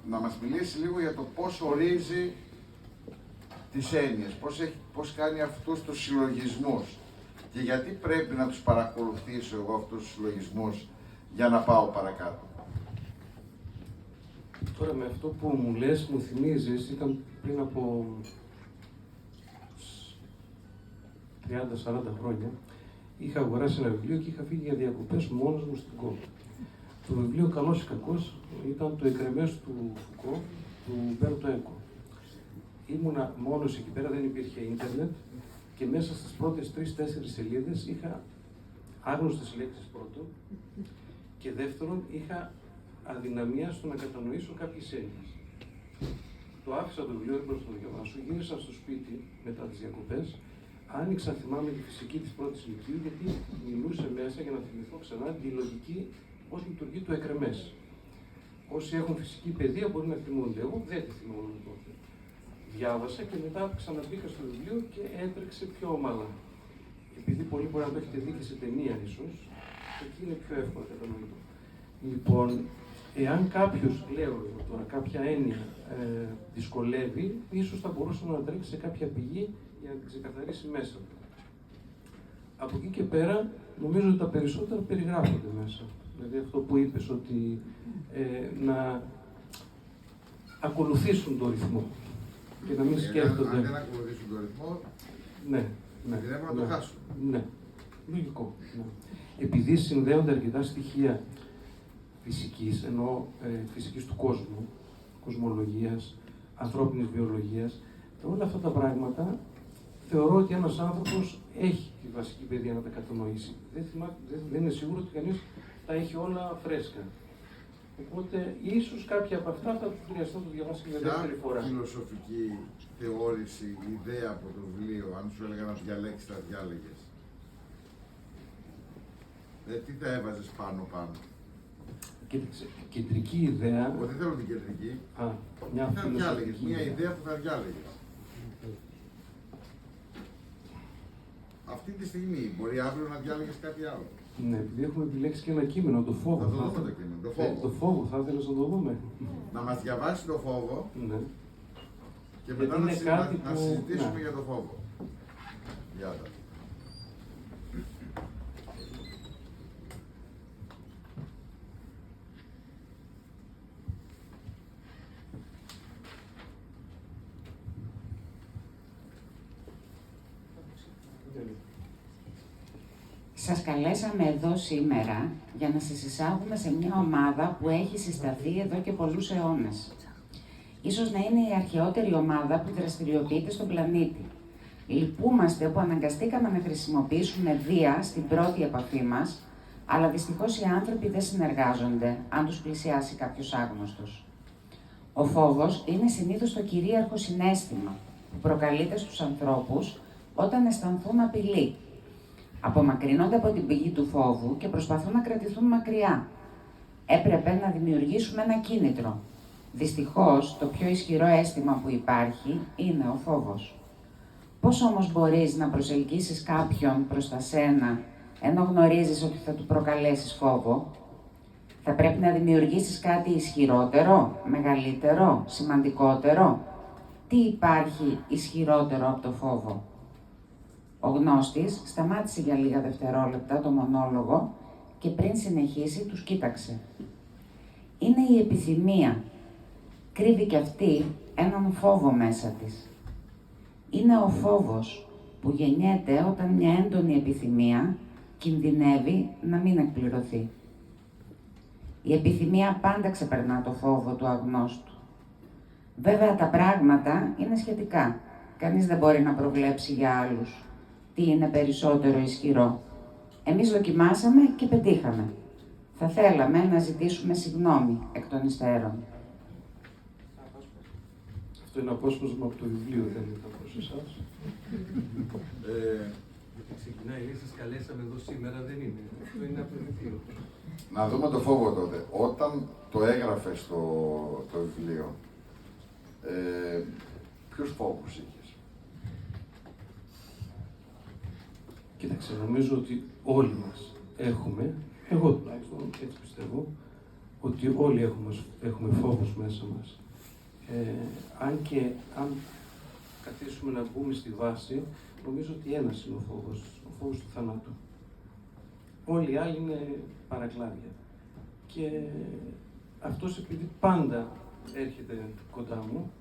Speaker 1: να μας μιλήσει λίγο για το πώς ορίζει τις έννοιες, πώς κάνει αυτούς τους συλλογισμούς και γιατί πρέπει να τους παρακολουθήσω εγώ αυτούς τους συλλογισμούς για να πάω παρακάτω.
Speaker 2: Τώρα με αυτό που μου λες, μου θυμίζεις, ήταν πριν από 30-40 χρόνια, είχα αγοράσει ένα βιβλίο και είχα φύγει για διακοπές μόνος μου στην Κόπο. Το βιβλίο «Καλός ή κακός» ήταν το εκρεμές του Φουκώ, του Μπέρτο Έκο. ήμουνα μόνος εκεί πέρα, δεν υπήρχε ίντερνετ και μέσα στις πρώτες 3-4 σελίδες είχα άγνωστες λέξεις πρώτον και δεύτερον είχα αδυναμία στο να κατανοήσω κάποιες έννοιες. Το άφησα το βιβλίο, δεν μπορούσα να το διαβάσω, γύρισα στο σπίτι μετά τις διακοπές, άνοιξα, θυμάμαι, τη φυσική της πρώτης ηλικίου, γιατί μιλούσε μέσα για να θυμηθώ ξανά τη λογική πώς λειτουργεί το εκρεμές. Όσοι έχουν φυσική παιδεία μπορεί να θυμούνται. Εγώ δεν τη θυμόμουν τότε. Διάβασα και μετά ξαναμπήκα στο βιβλίο και έτρεξε πιο ομαλά. Επειδή πολλοί μπορεί να το έχετε δει και σε ταινία, ίσως, εκεί είναι πιο εύκολο κατανοητό. Λοιπόν, εάν κάποιος, λέω εγώ τώρα, κάποια έννοια δυσκολεύει, ίσως θα μπορούσε να τρέξει σε κάποια πηγή για να την ξεκαθαρίσει μέσα του. Από εκεί και πέρα, νομίζω ότι τα περισσότερα περιγράφονται μέσα. Δηλαδή αυτό που είπες, ότι να ακολουθήσουν το ρυθμό και να μην σκέφτονται.
Speaker 1: Αν δεν ακολουθήσουν το ρυθμό,
Speaker 2: ναι,
Speaker 1: κινδυνεύουν να το χάσουν.
Speaker 2: Ναι, λογικό. Ναι. Επειδή συνδέονται αρκετά στοιχεία φυσικής, ενώ φυσικής του κόσμου, κοσμολογίας, ανθρώπινης βιολογίας, όλα αυτά τα πράγματα θεωρώ ότι ένας άνθρωπος έχει τη βασική παιδεία να τα κατανοήσει. Δεν είναι σίγουρο ότι κανείς τα έχει όλα φρέσκα. Οπότε, ίσως κάποια από αυτά θα του χρειαστεί να το διαβάσει για δεύτερη φορά.
Speaker 1: Ποια φιλοσοφική θεώρηση, ιδέα από το βιβλίο, αν σου έλεγα να διαλέξεις, θα διάλεγες? Τι θα έβαζες πάνω?
Speaker 2: Κοίταξε, κεντρική ιδέα.
Speaker 1: Δεν θέλω την κεντρική.
Speaker 2: Μια
Speaker 1: θα διάλεγες, μια ιδέα που θα διάλεγες. Αυτή τη στιγμή, μπορεί αύριο να διάλεγες κάτι άλλο.
Speaker 2: Ναι, επειδή έχουμε επιλέξει και ένα κείμενο, το φόβο.
Speaker 1: Θα το δούμε το κείμενο, το φόβο.
Speaker 2: Το φόβο, θα ήθελες να το δούμε.
Speaker 1: Να μας διαβάσει το φόβο,
Speaker 2: ναι.
Speaker 1: Και μετά να συζητήσουμε,
Speaker 2: ναι,
Speaker 1: για το φόβο. Γεια σας.
Speaker 3: Σας καλέσαμε εδώ σήμερα για να σας εισάγουμε σε μια ομάδα που έχει συσταθεί εδώ και πολλούς αιώνες. Ίσως να είναι η αρχαιότερη ομάδα που δραστηριοποιείται στον πλανήτη. Λυπούμαστε που αναγκαστήκαμε να χρησιμοποιήσουμε βία στην πρώτη επαφή μας, αλλά δυστυχώς οι άνθρωποι δεν συνεργάζονται αν τους πλησιάσει κάποιος άγνωστος. Ο φόβος είναι συνήθως το κυρίαρχο συναίσθημα που προκαλείται στους ανθρώπους όταν αισθανθούν απειλή. Απομακρύνονται από την πηγή του φόβου και προσπαθούν να κρατηθούν μακριά. Έπρεπε να δημιουργήσουμε ένα κίνητρο. Δυστυχώς, το πιο ισχυρό αίσθημα που υπάρχει είναι ο φόβος. Πώς όμως μπορείς να προσελκύσεις κάποιον προς τα σένα, ενώ γνωρίζεις ότι θα του προκαλέσεις φόβο? Θα πρέπει να δημιουργήσεις κάτι ισχυρότερο, μεγαλύτερο, σημαντικότερο. Τι υπάρχει ισχυρότερο από το φόβο? Ο γνώστης σταμάτησε για λίγα δευτερόλεπτα το μονόλογο και πριν συνεχίσει τους κοίταξε. Είναι η επιθυμία. Κρύβει κι αυτή έναν φόβο μέσα της. Είναι ο φόβος που γεννιέται όταν μια έντονη επιθυμία κινδυνεύει να μην εκπληρωθεί. Η επιθυμία πάντα ξεπερνά το φόβο του αγνώστου. Βέβαια τα πράγματα είναι σχετικά. Κανείς δεν μπορεί να προβλέψει για άλλους τι είναι περισσότερο ισχυρό. Εμείς δοκιμάσαμε και πετύχαμε. Θα θέλαμε να ζητήσουμε συγγνώμη εκ των υστέρων.
Speaker 2: Αυτό είναι απόσπασμα από το βιβλίο, δεν είναι προς εσάς.
Speaker 5: Ξεκινάει, λέει, σας καλέσαμε εδώ σήμερα, δεν είναι. Αυτό είναι από το βιβλίο.
Speaker 1: Να δούμε το φόβο τότε. Όταν το έγραφε το βιβλίο, ποιους φόβους είχες?
Speaker 2: Κοίταξε, νομίζω ότι όλοι μας έχουμε, εγώ τουλάχιστον έτσι πιστεύω, ότι όλοι έχουμε φόβους μέσα μας. Αν καθίσουμε να μπούμε στη βάση, νομίζω ότι ένας είναι ο φόβος του θανάτου. Όλοι οι άλλοι είναι παρακλάδια. Και αυτός επειδή πάντα έρχεται κοντά μου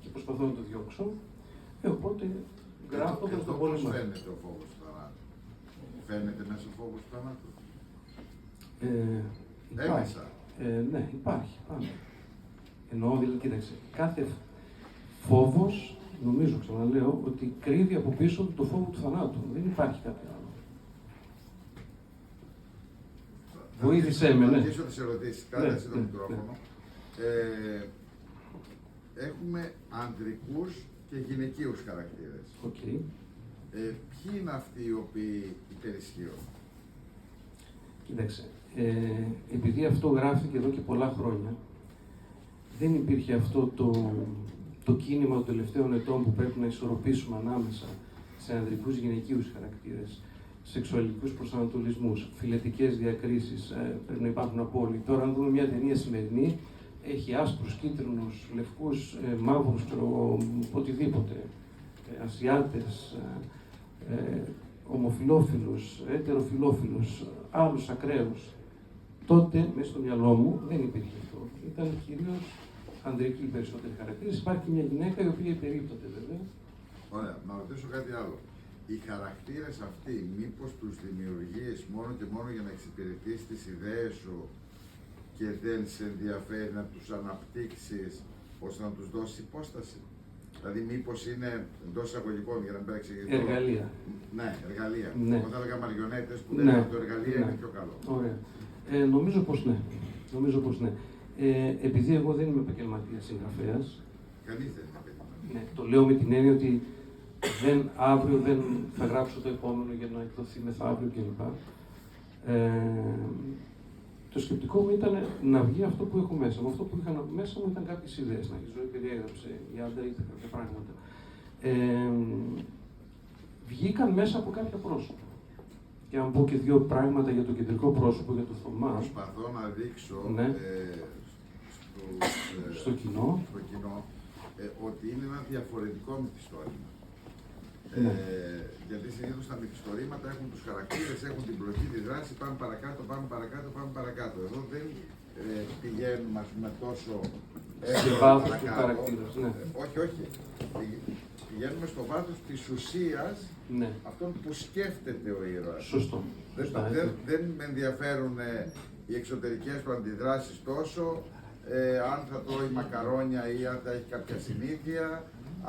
Speaker 2: και προσπαθώ να το διώξω, οπότε γράφοντας το πόλεμο.
Speaker 1: Πώς φαίνεται ο φόβος του θανάτου? Φαίνεται μέσα ο φόβος του θανάτου?
Speaker 2: Υπάρχει. Ναι, υπάρχει πάντα. Εννοώ, δηλαδή, κοίταξε, κάθε φόβος νομίζω, ξαναλέω, ότι κρύβει από πίσω το φόβο του θανάτου. Δεν υπάρχει κάτι άλλο. Βοήθησέ με, ναι.
Speaker 1: Να αρχίσω τις ερωτήσεις. Κάτσε το μικρόφωνο. Έχουμε ανδρικούς και γυναικείους χαρακτήρες.
Speaker 2: Okay.
Speaker 1: Ποιοι είναι αυτοί οι οποίοι υπερισχύουν?
Speaker 2: Κοίταξε, επειδή αυτό γράφτηκε εδώ και πολλά χρόνια, δεν υπήρχε αυτό το κίνημα των τελευταίων ετών που πρέπει να ισορροπήσουμε ανάμεσα σε ανδρικούς γυναικείους χαρακτήρες, σεξουαλικούς προσανατολισμούς, φιλετικές διακρίσεις, πρέπει να υπάρχουν από όλοι. Τώρα, αν δούμε μια ταινία σημερινή, έχει άσπρους, κίτρινους, λευκούς, μαύρους, οτιδήποτε, ασιάτες, ομοφυλόφιλους, ετεροφυλόφιλους, άλλους ακραίους. Τότε, μέσα στο μυαλό μου, δεν υπήρχε αυτό. Ήταν κυρίως ανδρικοί οι περισσότεροι χαρακτήρες. Υπάρχει και μια γυναίκα η οποία υπερίπτωται, βέβαια.
Speaker 1: Ωραία, να ρωτήσω κάτι άλλο. Οι χαρακτήρες αυτοί, μήπως τους δημιουργείς μόνο και μόνο για να εξυπηρετείς τις ιδέες σου και δεν σε ενδιαφέρει να τους αναπτύξεις ώστε να τους δώσεις υπόσταση? Δηλαδή, μήπως είναι εντός εισαγωγικών, για να μην παρεξηγηθώ.
Speaker 2: Εργαλεία.
Speaker 1: Ναι, εργαλεία.
Speaker 2: Ναι.
Speaker 1: Εγώ θα έλεγα μαριονέτες που
Speaker 2: Ναι.
Speaker 1: δεν είναι το εργαλείο,
Speaker 2: Ναι.
Speaker 1: είναι πιο καλό.
Speaker 2: Ωραία. Νομίζω πως ναι. Νομίζω πως ναι. Επειδή εγώ δεν είμαι επαγγελματίας συγγραφέας,
Speaker 1: Κανείς δεν είναι επαγγελματίας.
Speaker 2: ναι, το λέω με την έννοια ότι αύριο δεν θα γράψω το επόμενο για να εκδοθεί μεθαύριο κλπ. Το σκεπτικό μου ήταν να βγει αυτό που έχω μέσα μου. Αυτό που είχα μέσα μου ήταν κάποιες ίδεες. Να η ζωή περιέγραψε, η Άντα είπε κάποια πράγματα. Βγήκαν μέσα από κάποια πρόσωπα. Και αν πω και δύο πράγματα για το κεντρικό πρόσωπο, για το Θωμά.
Speaker 1: Προσπαθώ να δείξω
Speaker 2: Ναι.
Speaker 1: στο
Speaker 2: κοινό,
Speaker 1: ότι είναι ένα διαφορετικό μυθιστόρημα.
Speaker 2: Ναι.
Speaker 1: Γιατί συνήθως τα μυθιστορήματα έχουν τους χαρακτήρες, έχουν την πλοκή, τη δράση, πάμε παρακάτω, πάμε παρακάτω, πάμε παρακάτω. Εδώ δεν πηγαίνουμε, ας πούμε, τόσο
Speaker 2: σε βάθος του χαρακτήρας, ναι.
Speaker 1: Όχι, όχι. Πηγαίνουμε στο βάθος της ουσίας,
Speaker 2: Ναι.
Speaker 1: αυτόν που σκέφτεται ο ήρωας.
Speaker 2: Σωστό.
Speaker 1: Δεν με ενδιαφέρουν οι εξωτερικές του αντιδράσεις τόσο, αν θα τρώει μακαρόνια ή αν θα έχει κάποια συνήθεια,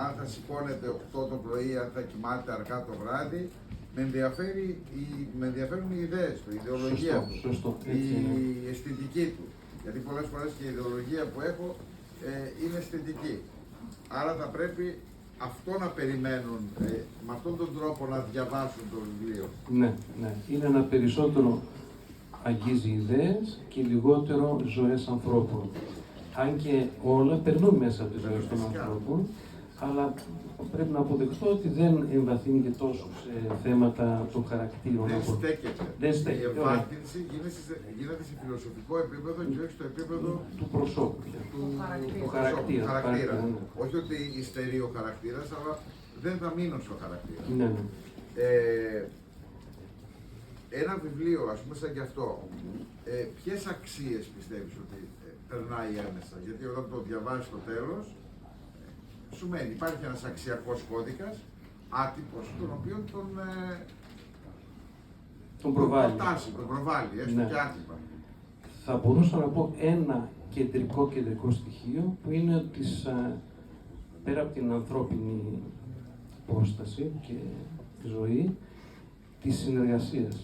Speaker 1: αν θα σηκώνεται 8 το πρωί, αν θα κοιμάται αργά το βράδυ. Με ενδιαφέρουν οι ιδέες του, η ιδεολογία του, η αισθητική του. Γιατί πολλές φορές και η ιδεολογία που έχω είναι αισθητική. Άρα θα πρέπει αυτό να περιμένουν, με αυτόν τον τρόπο να διαβάσουν το βιβλίο.
Speaker 2: Ναι, ναι. Είναι ένα περισσότερο αγγίζει ιδέες και λιγότερο ζωές ανθρώπων. Αν και όλα περνούν μέσα από τις ζωές των ανθρώπων, αλλά πρέπει να αποδεχτώ ότι δεν εμβαθύνει και τόσο σε θέματα των χαρακτήρων.
Speaker 1: Δεν στέκεται. Η εμβάθυνση γίνεται σε φιλοσοφικό επίπεδο και όχι στο επίπεδο
Speaker 2: του προσώπου. Του χαρακτήρα.
Speaker 1: Όχι ότι υστερεί ο χαρακτήρας, αλλά δεν θα μείνω στο χαρακτήρα.
Speaker 2: Ναι, ναι.
Speaker 1: Ένα βιβλίο, ας πούμε, σαν κι αυτό, ποιες αξίες πιστεύεις ότι περνάει έμεσα? Γιατί όταν το διαβάζεις στο τέλος, σου μένει, υπάρχει ένας αξιακός κώδικας, άτυπος, τον οποίο τον προβάλλει, έστω
Speaker 2: ναι.
Speaker 1: και άτυπα.
Speaker 2: Θα μπορούσα να πω ένα κεντρικό στοιχείο, που είναι ότι πέρα από την ανθρώπινη υπόσταση και ζωή, της συνεργασίας,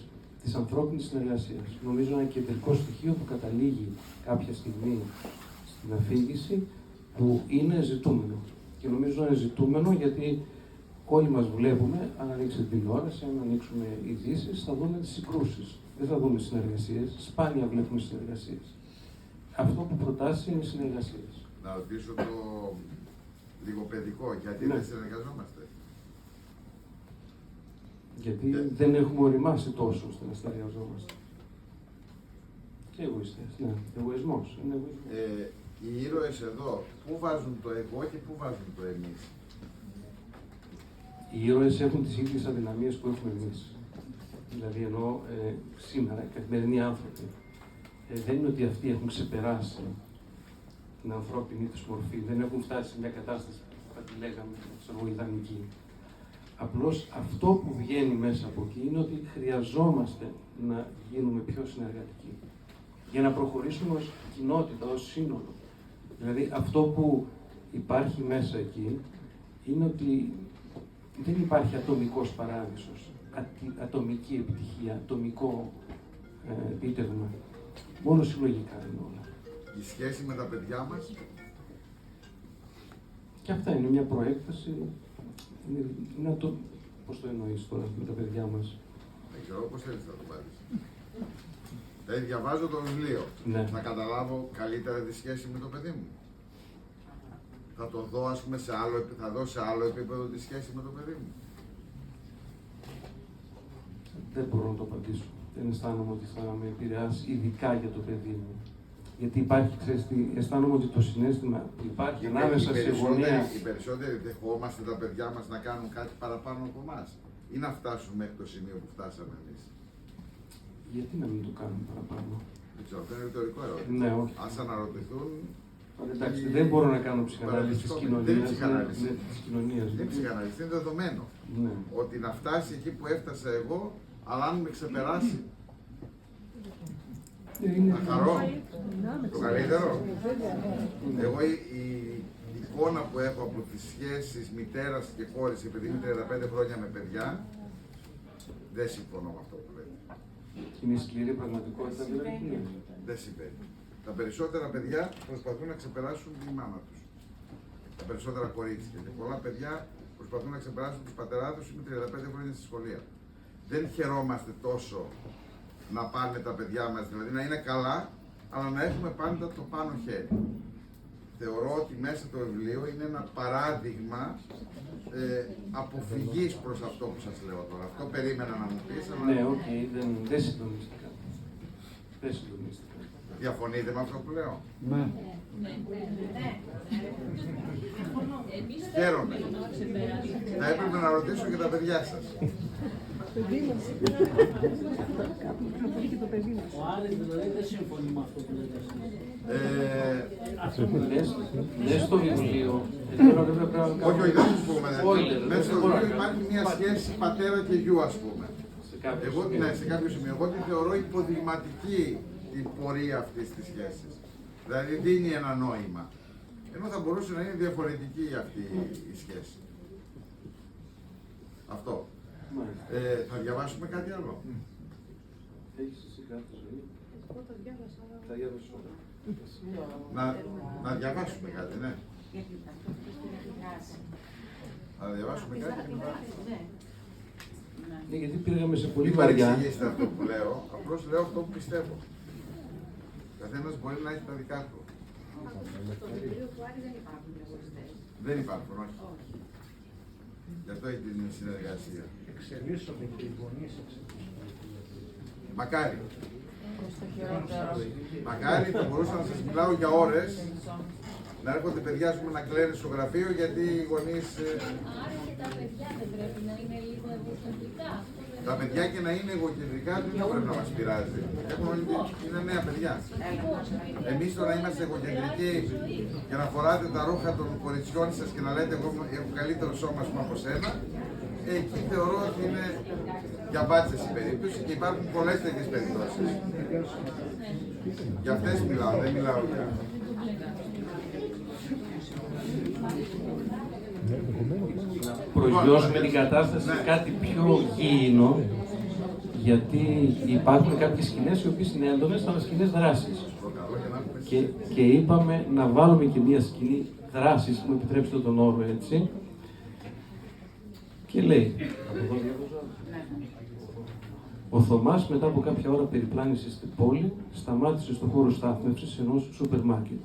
Speaker 2: της ανθρώπινης συνεργασίας. Νομίζω ένα κεντρικό στοιχείο που καταλήγει κάποια στιγμή στην αφήγηση, που είναι ζητούμενο. Και νομίζω είναι ζητούμενο γιατί όλοι μας βλέπουμε, αν ανοίξετε την τηλεόραση, αν ανοίξουμε ειδήσεις, θα δούμε τις συγκρούσεις. Δεν θα δούμε συνεργασίες. Σπάνια βλέπουμε συνεργασίες. Αυτό που προτάσει είναι συνεργασίες.
Speaker 1: Να ρωτήσω το λίγο παιδικό, γιατί δεν συνεργαζόμαστε?
Speaker 2: Γιατί δεν έχουμε οριμάσει τόσο ώστε να συνεργαζόμαστε. Και εγωιστές, ναι. Εγωισμός. Είναι εγωισμός.
Speaker 1: Οι ήρωες εδώ, πού βάζουν το εγώ και πού βάζουν το εμείς?
Speaker 2: Οι ήρωες έχουν τις ίδιες αδυναμίες που έχουμε εμείς. Δηλαδή, ενώ σήμερα οι καθημερινοί άνθρωποι δεν είναι ότι αυτοί έχουν ξεπεράσει την ανθρώπινη τους μορφή, δεν έχουν φτάσει σε μια κατάσταση που θα τη λέγαμε ιδανική. Απλώς αυτό που βγαίνει μέσα από εκεί είναι ότι χρειαζόμαστε να γίνουμε πιο συνεργατικοί για να προχωρήσουμε ως κοινότητα, ως σύνολο. Δηλαδή αυτό που υπάρχει μέσα εκεί είναι ότι δεν υπάρχει ατομικός παράδεισος, ατομική επιτυχία, ατομικό επίτευγμα. Μόνο συλλογικά είναι όλα.
Speaker 1: Η σχέση με τα παιδιά μας.
Speaker 2: Και αυτά είναι μια προέκταση. Είναι πώς το εννοείς τώρα με τα παιδιά μας?
Speaker 1: Δεν ξέρω πώς θέλεις να το πάρεις. Δηλαδή διαβάζω το βιβλίο.
Speaker 2: Ναι.
Speaker 1: Θα καταλάβω καλύτερα τη σχέση με το παιδί μου. Θα το δω, ας πούμε, θα δω σε άλλο επίπεδο τη σχέση με το παιδί μου.
Speaker 2: Δεν μπορώ να το απαντήσω. Δεν αισθάνομαι ότι θα με επηρεάσει ειδικά για το παιδί μου. Γιατί υπάρχει, ξέρεις, αισθάνομαι ότι το συναίσθημα που υπάρχει ανάμεσα σε γονέα.
Speaker 1: Οι περισσότεροι δεχόμαστε τα παιδιά μας να κάνουν κάτι παραπάνω από εμάς. Ή να φτάσουμε μέχρι το σημείο που φτάσαμε εμείς.
Speaker 2: Γιατί να μην το κάνουμε παραπάνω?
Speaker 1: Δεν ξέρω, αυτό είναι ρητορικό ερώτημα.
Speaker 2: Ναι, όχι.
Speaker 1: Ας αναρωτηθούν.
Speaker 2: Εντάξει, δεν μπορώ να κάνω ψυχανάλυση της κοινωνίας.
Speaker 1: Δεν ψυχανάλυση.
Speaker 2: Δεν
Speaker 1: ψυχανάλυση, είναι δεδομένο.
Speaker 2: Ναι.
Speaker 1: Ότι να φτάσει εκεί που έφτασα εγώ, αλλά αν με ξεπεράσει, θα χαρώ. Το καλύτερο. Εγώ η εικόνα που έχω από τις σχέσεις μητέρας και κόρης, επειδή είμαι 35 χρόνια με παιδιά, δεν συμφωνώ με αυτό που λέτε.
Speaker 2: Είναι σκληρή πραγματικότητα, δηλαδή.
Speaker 1: Δεν συμβαίνει. Τα περισσότερα παιδιά προσπαθούν να ξεπεράσουν τη μάνα τους. Τα περισσότερα κορίτσια. Και πολλά παιδιά προσπαθούν να ξεπεράσουν τους πατεράδες τους με 35 χρόνια στη σχολεία. Δεν χαιρόμαστε τόσο να πάνε τα παιδιά μας, δηλαδή να είναι καλά, αλλά να έχουμε πάντα το πάνω χέρι. Θεωρώ ότι μέσα το βιβλίο είναι ένα παράδειγμα αποφυγής προς αυτό που σας λέω τώρα. Αυτό περίμενα να μου πεις, αλλά...
Speaker 2: Ναι, οκ, δεν συντονίστηκα. Δεν συντονίστηκα.
Speaker 1: Διαφωνείτε με αυτό που λέω?
Speaker 6: Ναι.
Speaker 1: Χαίρομαι. Θα έπρεπε να ρωτήσω και τα παιδιά σας.
Speaker 7: Ο Άρης δηλαδή δεν συμφωνεί με αυτό που λέτε.
Speaker 2: Λες στο βιβλίο.
Speaker 1: Όχι, δεν σου πούμε. Μέσα στο βιβλίο υπάρχει μια σχέση πατέρα και γιου, ας πούμε. Σε κάποιο σημείο. Εγώ τη θεωρώ υποδειγματική την πορεία αυτής της σχέσης. Δηλαδή δίνει ένα νόημα. Ενώ θα μπορούσε να είναι διαφορετική αυτή η σχέση. Αυτό. Θα διαβάσουμε κάτι άλλο.
Speaker 2: Έχεις εσύ κάτι ζωή?
Speaker 4: Εγώ το διάβασα.
Speaker 2: Θα διάβασες όλα.
Speaker 1: Να διαβάσουμε κάτι, ναι. Θα διαβάσουμε κάτι.
Speaker 2: Ναι, γιατί πήγαμε σε πολύ
Speaker 1: Μην
Speaker 2: βαριά.
Speaker 1: παρεξηγήσετε αυτό που λέω, απλώς λέω αυτό που πιστεύω. Ο καθένας μπορεί να έχει τα δικά του.
Speaker 3: Στο βιβλίο του Άρη δεν υπάρχουν διαχωριστές.
Speaker 1: Δεν υπάρχουν, όχι. Γι' αυτό έχει την συνεργασία.
Speaker 6: Εξελίσσονται και οι γονείς εξελίσσονται.
Speaker 1: Μακάρι. Μακάρι θα μπορούσα να σας μιλάω για ώρες, να έρχονται παιδιά να κλαίνουν στο γραφείο γιατί οι γονείς...
Speaker 8: Άρα και τα παιδιά δεν πρέπει να είναι λίγο εγωκεντρικά.
Speaker 1: Τα παιδιά και να είναι εγωκεντρικά δεν θα πρέπει να μας πειράζει. Είναι νέα παιδιά. Εμείς τώρα είμαστε εγωκεντρικοί για να φοράτε τα ρούχα των κοριτσιών σας και να λέτε εγώ έχω καλύτερο σώμα από σένα. Εκεί θεωρώ ότι είναι για μπάτσες η περίπτωση και υπάρχουν πολλές τέτοιες περιπτώσεις. Για αυτές μιλάω, δεν μιλάω για...
Speaker 2: Προσγειώσουμε την κατάσταση σε κάτι πιο γήινο, γιατί υπάρχουν κάποιες σκηνές οι οποίες είναι έντονες, αλλά σκηνές δράσης. Και είπαμε να βάλουμε και μία σκηνή δράσης, μου επιτρέψτε τον όρο έτσι. Και λέει, ο Θωμάς μετά από κάποια ώρα περιπλάνησης στην πόλη, σταμάτησε στο χώρο στάθμευσης ενός σούπερ μάρκετ.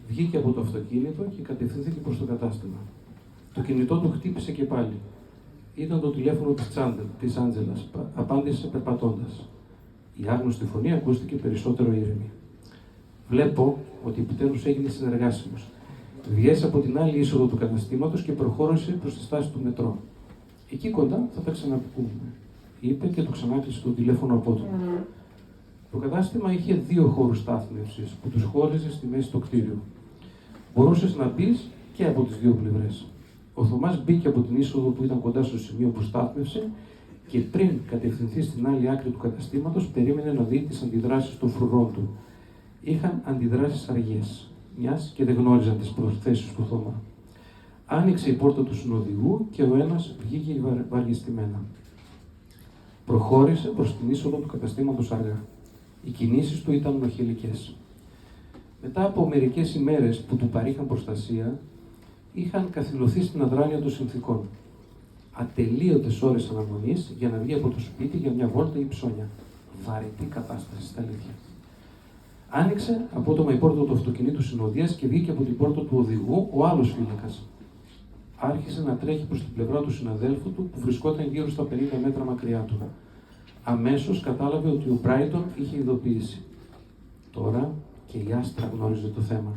Speaker 2: Βγήκε από το αυτοκίνητο και κατευθύνθηκε προς το κατάστημα. Το κινητό του χτύπησε και πάλι. Ήταν το τηλέφωνο της Άντζελας. Απάντησε περπατώντας. Η άγνωστη φωνή ακούστηκε περισσότερο ήρεμη. Βλέπω ότι επιτέλους έγινε συνεργάσιμος. Βγες από την άλλη είσοδο του καταστήματος και προχώρησε προς τη στάση του μετρό. Εκεί κοντά θα τα ξαναπούμε, είπε και το ξανάκλεισε το τηλέφωνο απότομα. Το κατάστημα είχε 2 χώρους στάθμευσης που τους χώριζε στη μέση το κτίριο. Μπορούσες να μπεις και από τις 2 πλευρές. Ο Θωμάς μπήκε από την είσοδο που ήταν κοντά στο σημείο που στάθμευσε και πριν κατευθυνθεί στην άλλη άκρη του καταστήματος, περίμενε να δει τις αντιδράσεις των φρουρών του. Είχαν αντιδράσεις αργές, μιας και δεν γνώριζαν τις προθέσεις του Θωμά. Άνοιξε η πόρτα του συνοδηγού και ο ένας βγήκε βαριεστημένα. Προχώρησε προς την είσοδο του καταστήματος αργά. Οι κινήσεις του ήταν νοχελικές. Μετά από μερικές ημέρες που του παρήχαν προστασία, είχαν καθυλωθεί στην αδράνεια των συνθήκων. Ατελείωτες ώρες αναμονής για να βγει από το σπίτι για μια βόλτα ή ψώνια. Βαρετή κατάσταση στα αλήθεια. Άνοιξε απότομα η πόρτα του αυτοκινήτου συνοδείας και βγήκε από την πόρτα του οδηγού ο άλλος φύλακας. Άρχισε να τρέχει προς την πλευρά του συναδέλφου του που βρισκόταν γύρω στα 50 μέτρα μακριά του. Αμέσως κατάλαβε ότι ο Μπράιτον είχε ειδοποιήσει. Τώρα και η Άστρα γνώριζε το θέμα.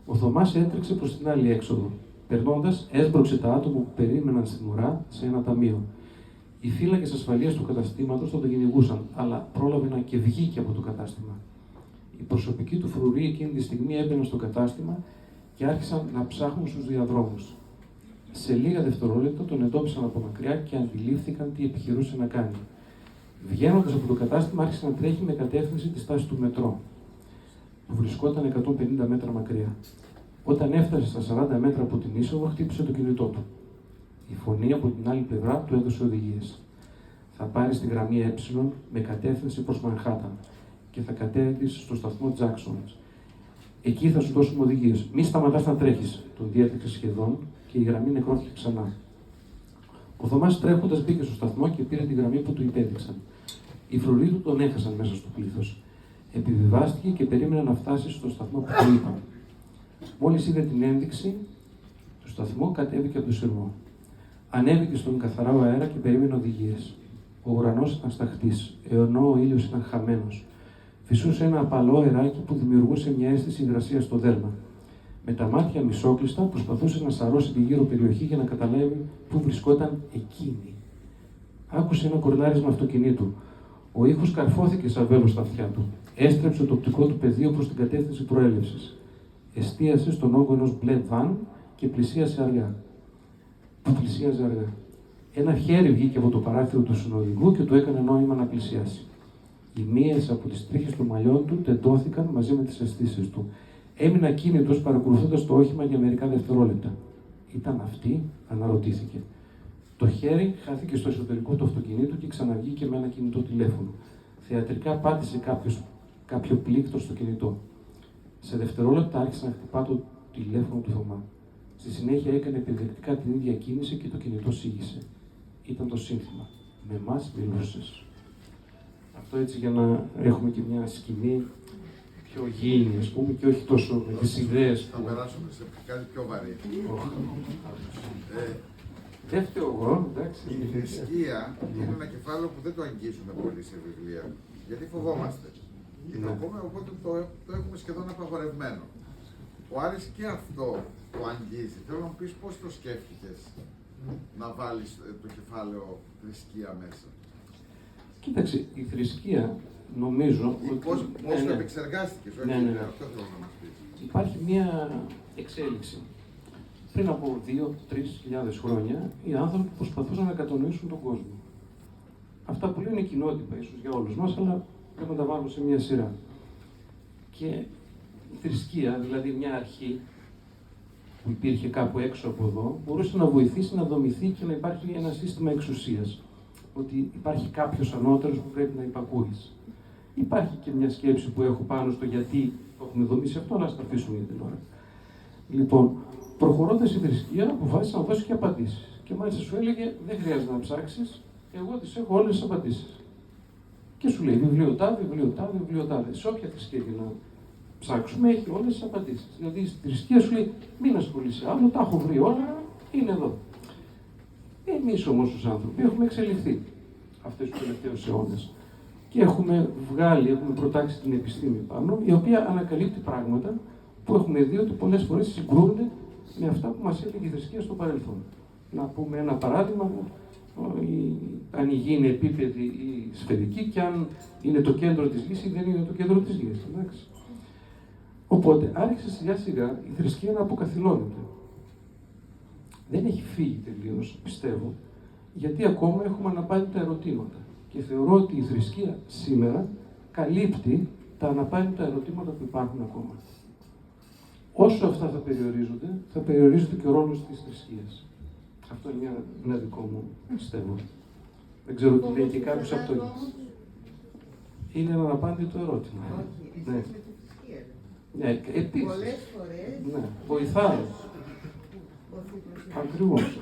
Speaker 2: Ο Θωμάς έτρεξε προς την άλλη έξοδο. Περνώντας, έσπρωξε τα άτομα που περίμεναν στην ουρά σε ένα ταμείο. Οι φύλακες ασφαλείας του καταστήματος θα τον κυνηγούσαν, αλλά πρόλαβε να και βγήκε από το κατάστημα. Η προσωπική του φρουροί εκείνη τη στιγμή έμπαινε στο κατάστημα και άρχισαν να ψάχνουν στους διαδρόμους. Σε λίγα δευτερόλεπτα τον εντόπισαν από μακριά και αντιλήφθηκαν τι επιχειρούσε να κάνει. Βγαίνοντας από το κατάστημα, άρχισε να τρέχει με κατεύθυνση τη στάση του μετρό, που βρισκόταν 150 μέτρα μακριά. Όταν έφτασε στα 40 μέτρα από την είσοδο, χτύπησε το κινητό του. Η φωνή από την άλλη πλευρά του έδωσε οδηγίες. Θα πάρεις τη γραμμή Ε με κατεύθυνση προς Μανχάταν και θα κατέβεις στο σταθμό Τζάκσον. Εκεί θα σου δώσουμε οδηγίες. Μη σταματάς να τρέχεις. Τον διέτρεξε σχεδόν και η γραμμή νεκρώθηκε ξανά. Ο Θωμάς τρέχοντας μπήκε στο σταθμό και πήρε τη γραμμή που του υπέδειξαν. Οι φρουροί του τον έχασαν μέσα στο πλήθος. Επιβιβάστηκε και περίμενε να φτάσει στο σταθμό που του είπαν. Μόλις είδε την ένδειξη του σταθμού, κατέβηκε από το σειρμό. Ανέβηκε στον καθαρό αέρα και περίμενε οδηγίες. Ο ουρανός ήταν σταχτής, ενώ ο ήλιος ήταν χαμένος. Φυσούσε ένα απαλό αεράκι που δημιουργούσε μια αίσθηση υγρασίας στο δέρμα. Με τα μάτια μισόκλειστα προσπαθούσε να σαρώσει τη γύρω περιοχή για να καταλάβει πού βρισκόταν εκείνη. Άκουσε ένα κορνάρισμα αυτοκινήτου. Ο ήχος καρφώθηκε σαν βέλος στα αυτιά του. Έστρεψε το οπτικό του πεδίο προς την κατεύθυνση προέλευσης. Εστίασε στον όγκο ενός μπλε βαν και πλησίασε αργά. Πλησίαζε αργά. Ένα χέρι βγήκε από το παράθυρο του συνοδηγού και του έκανε νόημα να πλησιάσει. Οι μύες από τις τρίχες των μαλλιών του τεντώθηκαν μαζί με τις αισθήσεις του. Έμεινε ακίνητος παρακολουθώντας το όχημα για μερικά δευτερόλεπτα. Ήταν αυτή, αναρωτήθηκε. Το χέρι χάθηκε στο εσωτερικό του αυτοκινήτου και ξαναβγήκε με ένα κινητό τηλέφωνο. Θεατρικά πάτησε κάποιο πλήκτρο στο κινητό. Σε δευτερόλεπτα άρχισε να χτυπά το τηλέφωνο του Θωμά. Στη συνέχεια έκανε επιδεκτικά την ίδια κίνηση και το κινητό σήγησε. Ήταν το σύνθημα. Με εμάς μιλούσες. Αυτό έτσι για να έχουμε και μια σκηνή πιο γήινη, ας πούμε, και όχι τόσο με τις ιδέες που...
Speaker 1: Θα περάσουμε σε κάτι πιο βαρύ.
Speaker 2: Δεν φταίω εγώ, εντάξει.
Speaker 1: Η θρησκεία είναι ένα κεφάλαιο που δεν το αγγίζουμε πολύ σε βιβλία, γιατί φοβόμαστε. Οπότε το έχουμε σχεδόν απαγορευμένο. Ο Άρης και αυτό το αγγίζει. Θέλω να μου πεις πώς το σκέφτηκες να βάλεις το κεφάλαιο θρησκεία μέσα.
Speaker 2: Κοίταξε, η θρησκεία νομίζω ότι...
Speaker 1: Πώς το επεξεργάστηκες, όχι αυτό θέλω να μας πεις.
Speaker 2: Υπάρχει μια εξέλιξη. Πριν από 2-3 χιλιάδες χρόνια, οι άνθρωποι προσπαθούσαν να κατανοήσουν τον κόσμο. Αυτά που λένε κοινότυπα, ίσως για όλους μας, αλλά πρέπει να τα βάλουμε σε μια σειρά. Και η θρησκεία, δηλαδή μια αρχή που υπήρχε κάπου έξω από εδώ, μπορούσε να βοηθήσει να δομηθεί και να υπάρχει ένα σύστημα εξουσίας. Ότι υπάρχει κάποιος ανώτερος που πρέπει να υπακούεις. Υπάρχει και μια σκέψη που έχω πάνω στο γιατί το έχουμε δομήσει αυτό, αλλά ας τα αφήσουμε για την ώρα. Λοιπόν, προχωρώντας η θρησκεία, αποφάσισε να δώσει και απαντήσεις. Και μάλιστα σου έλεγε: δεν χρειάζεται να ψάξεις, εγώ τις έχω όλες τις απαντήσεις. Και σου λέει: βιβλιοτάδε, βιβλιοτάδε, βιβλιοτάδε. Σε όποια θρησκεία και να ψάξουμε, έχει όλες τις απαντήσεις. Δηλαδή στη θρησκεία σου λέει: μην ασχολείσαι άλλο, τα έχω βρει όλα, είναι εδώ. Εμείς όμως ως άνθρωποι έχουμε εξελιχθεί αυτές τους τελευταίους αιώνες. Και έχουμε προτάξει την επιστήμη πάνω, η οποία ανακαλύπτει πράγματα που έχουμε δει ότι πολλές φορές συγκρούνται με αυτά που μας έλεγε η θρησκεία στο παρελθόν. Να πούμε ένα παράδειγμα, αν η γη είναι επίπεδη ή σφαιρική και αν είναι το κέντρο της γης ή δεν είναι το κέντρο της γης. Εντάξει. Οπότε άρχισε σιγά σιγά η θρησκεία να αποκαθιλώνεται. Δεν έχει φύγει τελείως, πιστεύω, γιατί ακόμα έχουμε αναπάντητα ερωτήματα. Και θεωρώ ότι η θρησκεία σήμερα καλύπτει τα αναπάντητα ερωτήματα που υπάρχουν ακόμα. όσο αυτά θα περιορίζονται και ο ρόλος της θρησκείας. Αυτό είναι ένα δικό μου πιστεύω. Δεν ξέρω τι λέει και κάποιος από το... Είναι ένα απάντητο ερώτημα.
Speaker 9: Όχι,
Speaker 2: ναι.
Speaker 9: εσείς με τη θρησκεία.
Speaker 2: Ναι, επίσης.
Speaker 9: Πολλές φορές...
Speaker 2: Ναι, βοηθάει.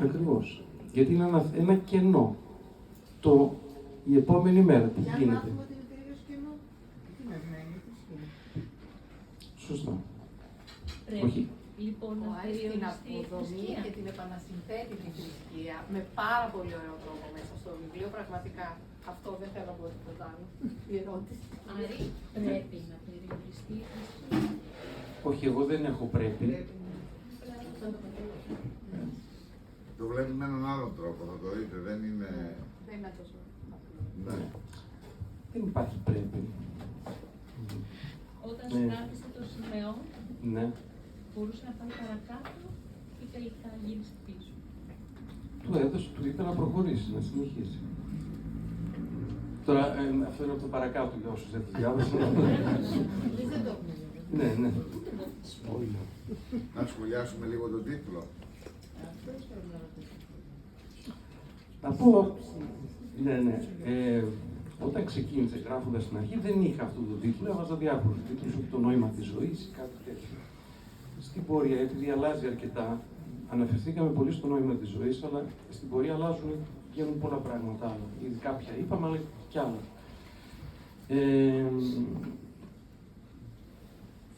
Speaker 2: Ακριβώς. Γιατί είναι ένα κενό. Η επόμενη μέρα τι γίνεται.
Speaker 9: Και αν μάθουμε ότι είναι τελείως κενό, τι μας μένει, η θρησκεία.
Speaker 2: Σωστά.
Speaker 8: Πρέπει
Speaker 2: Όχι.
Speaker 8: λοιπόν
Speaker 4: Ο
Speaker 8: να
Speaker 4: Άρης την
Speaker 8: περιοριστεί η
Speaker 4: αποδομεί
Speaker 8: θρησκεία.
Speaker 4: και την επανασυνθέτει τη θρησκεία με πάρα πολύ ωραίο τρόπο μέσα στο βιβλίο. Πραγματικά αυτό δεν θέλω να πω τίποτα άλλο. Η ερώτηση.
Speaker 8: Άρη, πρέπει να περιοριστεί η θρησκεία.
Speaker 2: Όχι, εγώ δεν έχω πρέπει.
Speaker 1: Το βλέπει με έναν άλλον τρόπο, θα το δείτε, δεν είναι...
Speaker 4: Δεν είναι τόσο.
Speaker 1: Ναι.
Speaker 2: Δεν υπάρχει πρέπει.
Speaker 8: Όταν σκάφισε το Σιμεών,
Speaker 2: Ναι.
Speaker 8: μπορούσε να πάει παρακάτω ή τελικά γύρισε πίσω.
Speaker 2: Του είπε να προχωρήσει, να συνεχίσει. Τώρα, αυτό είναι από το παρακάτω για όσους δεν το διάβασαν.
Speaker 9: Εμείς δεν το έχουμε.
Speaker 2: Ναι.
Speaker 1: Να σχολιάσουμε λίγο τον τίτλο.
Speaker 2: Να πω, ναι. Όταν ξεκίνησε γράφοντας στην αρχή, δεν είχα αυτό το τίτλο, έβαζα διάφορους τίτλους, όπως το νόημα της ζωής ή κάτι τέτοιο. Στην πορεία, επειδή αλλάζει αρκετά, αναφερθήκαμε πολύ στο νόημα της ζωής, αλλά στην πορεία αλλάζουν, βγαίνουν πολλά πράγματα άλλα. Ήδη κάποια είπαμε, αλλά κι άλλα.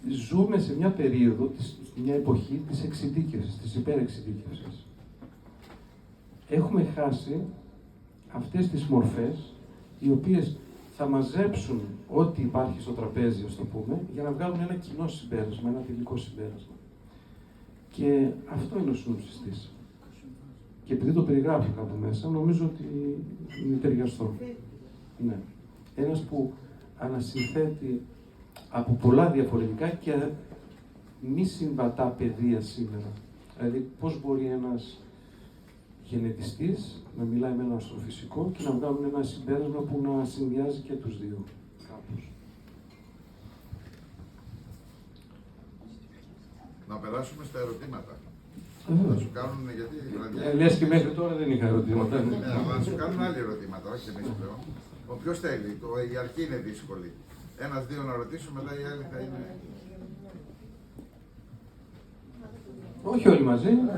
Speaker 2: Ζούμε σε μια περίοδο, μια εποχή της εξειδίκευσης, της υπερεξειδίκευσης. Έχουμε χάσει αυτές τις μορφές, οι οποίες θα μαζέψουν ό,τι υπάρχει στο τραπέζι, ας το πούμε, για να βγάλουν ένα κοινό συμπέρασμα, ένα τελικό συμπέρασμα. Και αυτό είναι ο σύνοψης της. Και επειδή το περιγράφω κάπου μέσα, νομίζω ότι είναι ταιριαστό. Ναι. Ένας που ανασυνθέτει από πολλά διαφορετικά και μη συμβατά πεδία σήμερα. Δηλαδή, πώς μπορεί ένας γενετιστής να μιλάει με ένα αστροφυσικό και να βγάλουν ένα συμπέρασμα που να συνδυάζει και τους δύο κάπως.
Speaker 1: Να περάσουμε στα ερωτήματα. Θα σου κάνουν, γιατί...
Speaker 2: Λες και μέχρι τώρα δεν είχα ερωτήματα.
Speaker 1: Ναι, αλλά θα σου κάνουν άλλοι ερωτήματα, όχι εμείς πλέον. Ποιος θέλει, η αρχή είναι δύσκολη. Ένας-δύο να ρωτήσω, μετά οι άλλοι θα είναι...
Speaker 2: Όχι όλοι μαζί.
Speaker 9: Να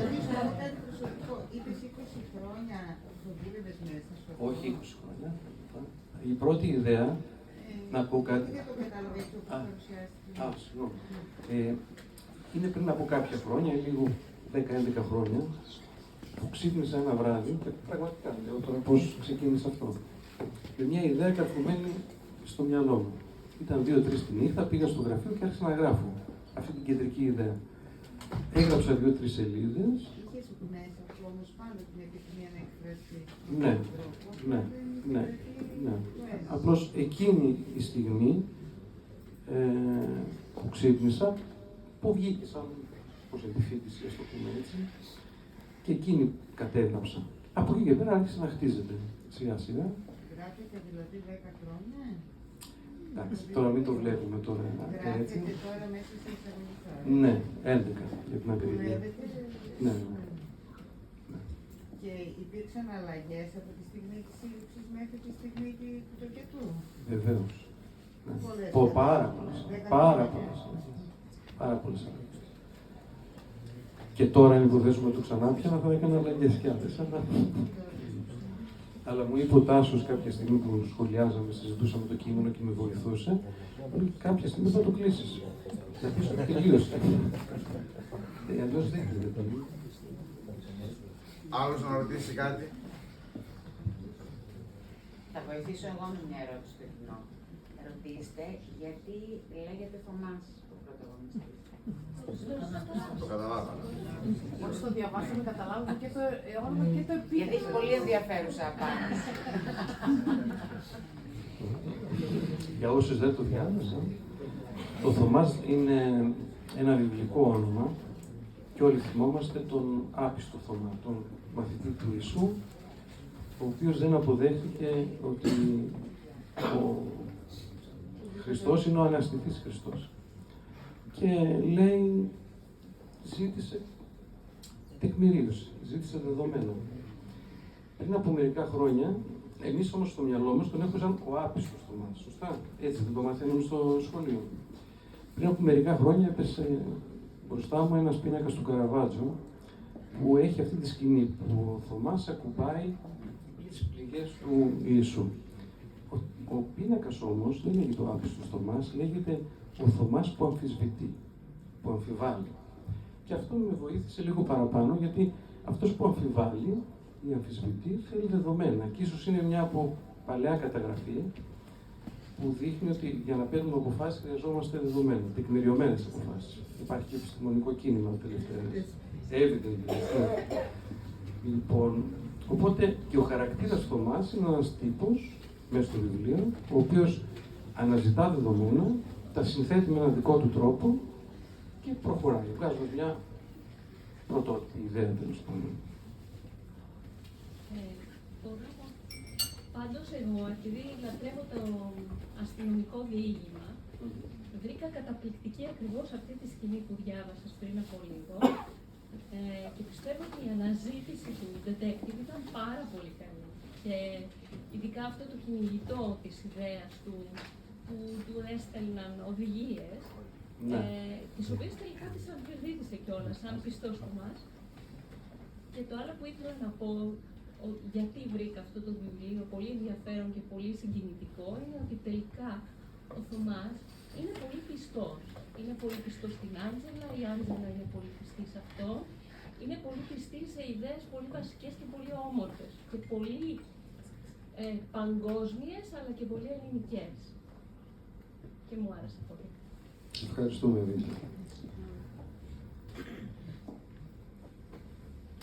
Speaker 9: ρωτήσω εγώ κάτι προσωπικό. Είπες 20 χρόνια το δούλευες μέσα στο...
Speaker 2: Όχι 20 χρόνια. Η πρώτη ιδέα, να πω κάτι...
Speaker 9: Δεν το κατάλαβα έτσι όπως παρουσιάστηκε.
Speaker 2: Συγγνώμη. Είναι πριν από κάποια χρόνια, λίγο 10-11 χρόνια, που ξύπνησα ένα βράδυ και πραγματικά λέω τώρα πώς ξεκίνησε αυτό. Με μια ιδέα καρφωμένη στο μυαλό μου. Ήταν 2-3 τη νύχτα, πήγα στο γραφείο και άρχισα να γράφω αυτή την κεντρική ιδέα. Έγραψα 2-3 σελίδες.
Speaker 9: Είχες μέσα αυτό όμως πάνω την επιθυμία να εκφραστεί.
Speaker 2: Ναι. Απλώς εκείνη η στιγμή που ξύπνησα, που βγήκε σαν προσεντιφύτηση, ας το πούμε έτσι, και εκείνη κατέγραψα. Από εκεί και πέρα άρχισε να χτίζεται σιγά-σιγά.
Speaker 9: Γράφετε δηλαδή 10 χρόνια.
Speaker 2: Εντάξει, τώρα μην το βλέπουμε τώρα έτσι.
Speaker 9: Γράφετε τώρα μέσα σε εισαγωγικά.
Speaker 2: Ναι, 11 για την ακρίβεια. Ναι.
Speaker 9: Και υπήρξαν αλλαγές από τη στιγμή της σύλληψης μέχρι τη στιγμή του τοκετού.
Speaker 2: Βεβαίως.
Speaker 9: Πολλές.
Speaker 2: Πάρα πολλές αλλαγές. Και τώρα, αν υποθέσουμε το ξανά πιάνα, θα έκανα αλλαγές κι άλλες. Αλλά μου είπε ο Τάσος κάποια στιγμή που σχολιάζαμε, συζητούσαμε το κείμενο και με βοηθούσε, κάποια στιγμή θα το κλείσεις. Να πεις ότι τελείωσε. Αλλιώς δεν γίνεται.
Speaker 1: Άλλος να ρωτήσει κάτι.
Speaker 3: Θα βοηθήσω εγώ με μια ερώτηση στο κοινό. Ρωτήστε γιατί λέγεται Θωμάς ο πρωταγωνιστής.
Speaker 1: Το καταλάβαμε.
Speaker 4: Μόλις το διαβάσαμε, καταλάβουμε και το όνομα και το επίθετο.
Speaker 3: Γιατί έχει πολύ ενδιαφέρουσα απάντηση.
Speaker 2: Για όσους δεν το διάβασαν, το Θωμάς είναι ένα βιβλικό όνομα και όλοι θυμόμαστε τον άπιστο Θωμά, τον μαθητή του Ιησού, ο οποίος δεν αποδέχτηκε ότι ο Χριστός είναι ο αναστηθής Χριστός. και λέει, ζήτησε τεκμηρίωση, ζήτησε δεδομένα. Πριν από μερικά χρόνια, εμείς όμως στο μυαλό μας τον έχουμε σαν ο άπιστος Θωμάς, σωστά, έτσι δεν το μαθαίνουμε στο σχολείο. Πριν από μερικά χρόνια έπεσε μπροστά μου ένας πίνακας του Καραβάτζο που έχει αυτή τη σκηνή που ο Θωμάς ακουμπάει τις πληγές του Ιησού. Ο πίνακας όμως δεν λέγεται ο άπιστος Θωμάς, λέγεται ο Θωμάς που αμφισβητεί, που αμφιβάλλει. Και αυτό με βοήθησε λίγο παραπάνω, γιατί αυτός που αμφιβάλλει ή αμφισβητεί θέλει δεδομένα. Και ίσως είναι μια από παλαιά καταγραφή που δείχνει ότι για να παίρνουμε αποφάσεις χρειαζόμαστε δεδομένα, τεκμηριωμένες αποφάσεις. Υπάρχει και επιστημονικό κίνημα τελευταία. Evident. Λοιπόν, οπότε και ο χαρακτήρας Θωμάς είναι ένας τύπος μέσα στο βιβλίο, ο οποίος αναζητά δεδομένα, τα συνθέτει με έναν δικό του τρόπο και προχωράει, βγάζοντας μια πρωτότυπη ιδέα, τέλος πάντων.
Speaker 8: Πάντως εγώ, επειδή λατρεύω το αστυνομικό διήγημα, βρήκα καταπληκτική ακριβώς αυτή τη σκηνή που διάβασες πριν από λίγο και πιστεύω ότι η αναζήτηση του detective ήταν πάρα πολύ καλή. Και ειδικά αυτό το κυνηγητό της ιδέας του, που του έστελναν οδηγίες, τις οποίες τελικά τις αμφισβήτησε κιόλας, σαν πιστός Θωμάς. Και το άλλο που ήθελα να πω, γιατί βρήκα αυτό το βιβλίο πολύ ενδιαφέρον και πολύ συγκινητικό, είναι ότι τελικά ο Θωμάς είναι πολύ πιστός. Είναι πολύ πιστός στην Άντζελα, η Άντζελα είναι πολύ πιστή σε αυτό. Είναι πολύ πιστή σε ιδέες πολύ βασικές και πολύ όμορφες και πολύ παγκόσμιες, αλλά και πολύ ελληνικές. Και μου άρεσε πολύ.
Speaker 2: Ευχαριστούμε, Βίτα.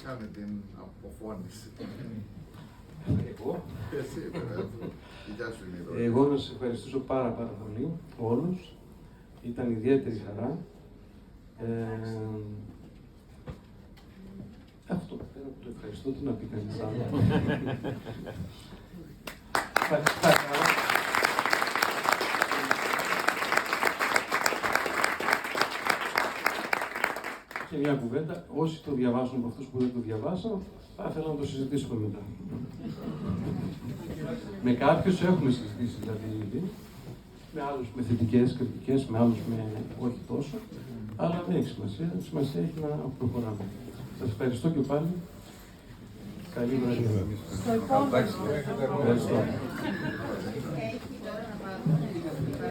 Speaker 1: Κάνε την αποφώνηση.
Speaker 2: Εγώ.
Speaker 1: Εσύ, βέβαια. Γεια σου, Νίδο.
Speaker 2: Εγώ να σας ευχαριστήσω πάρα πολύ όλους. Ήταν ιδιαίτερη χαρά. Αυτό πέρα από το ευχαριστώ, τι να πει κανείς άλλο. Και μια κουβέντα, όσοι το διαβάσουν από αυτούς που δεν το διαβάσαν, θα ήθελα να το συζητήσουμε μετά. Με κάποιους έχουμε συζητήσει δηλαδή ήδη, με άλλους με θετικές κριτικές, με άλλους με όχι τόσο, αλλά δεν έχει σημασία. Σημασία έχει να προχωράμε. Σας ευχαριστώ και πάλι. Καλή βραδιά.
Speaker 4: Στο επόμενο.
Speaker 2: Ευχαριστώ.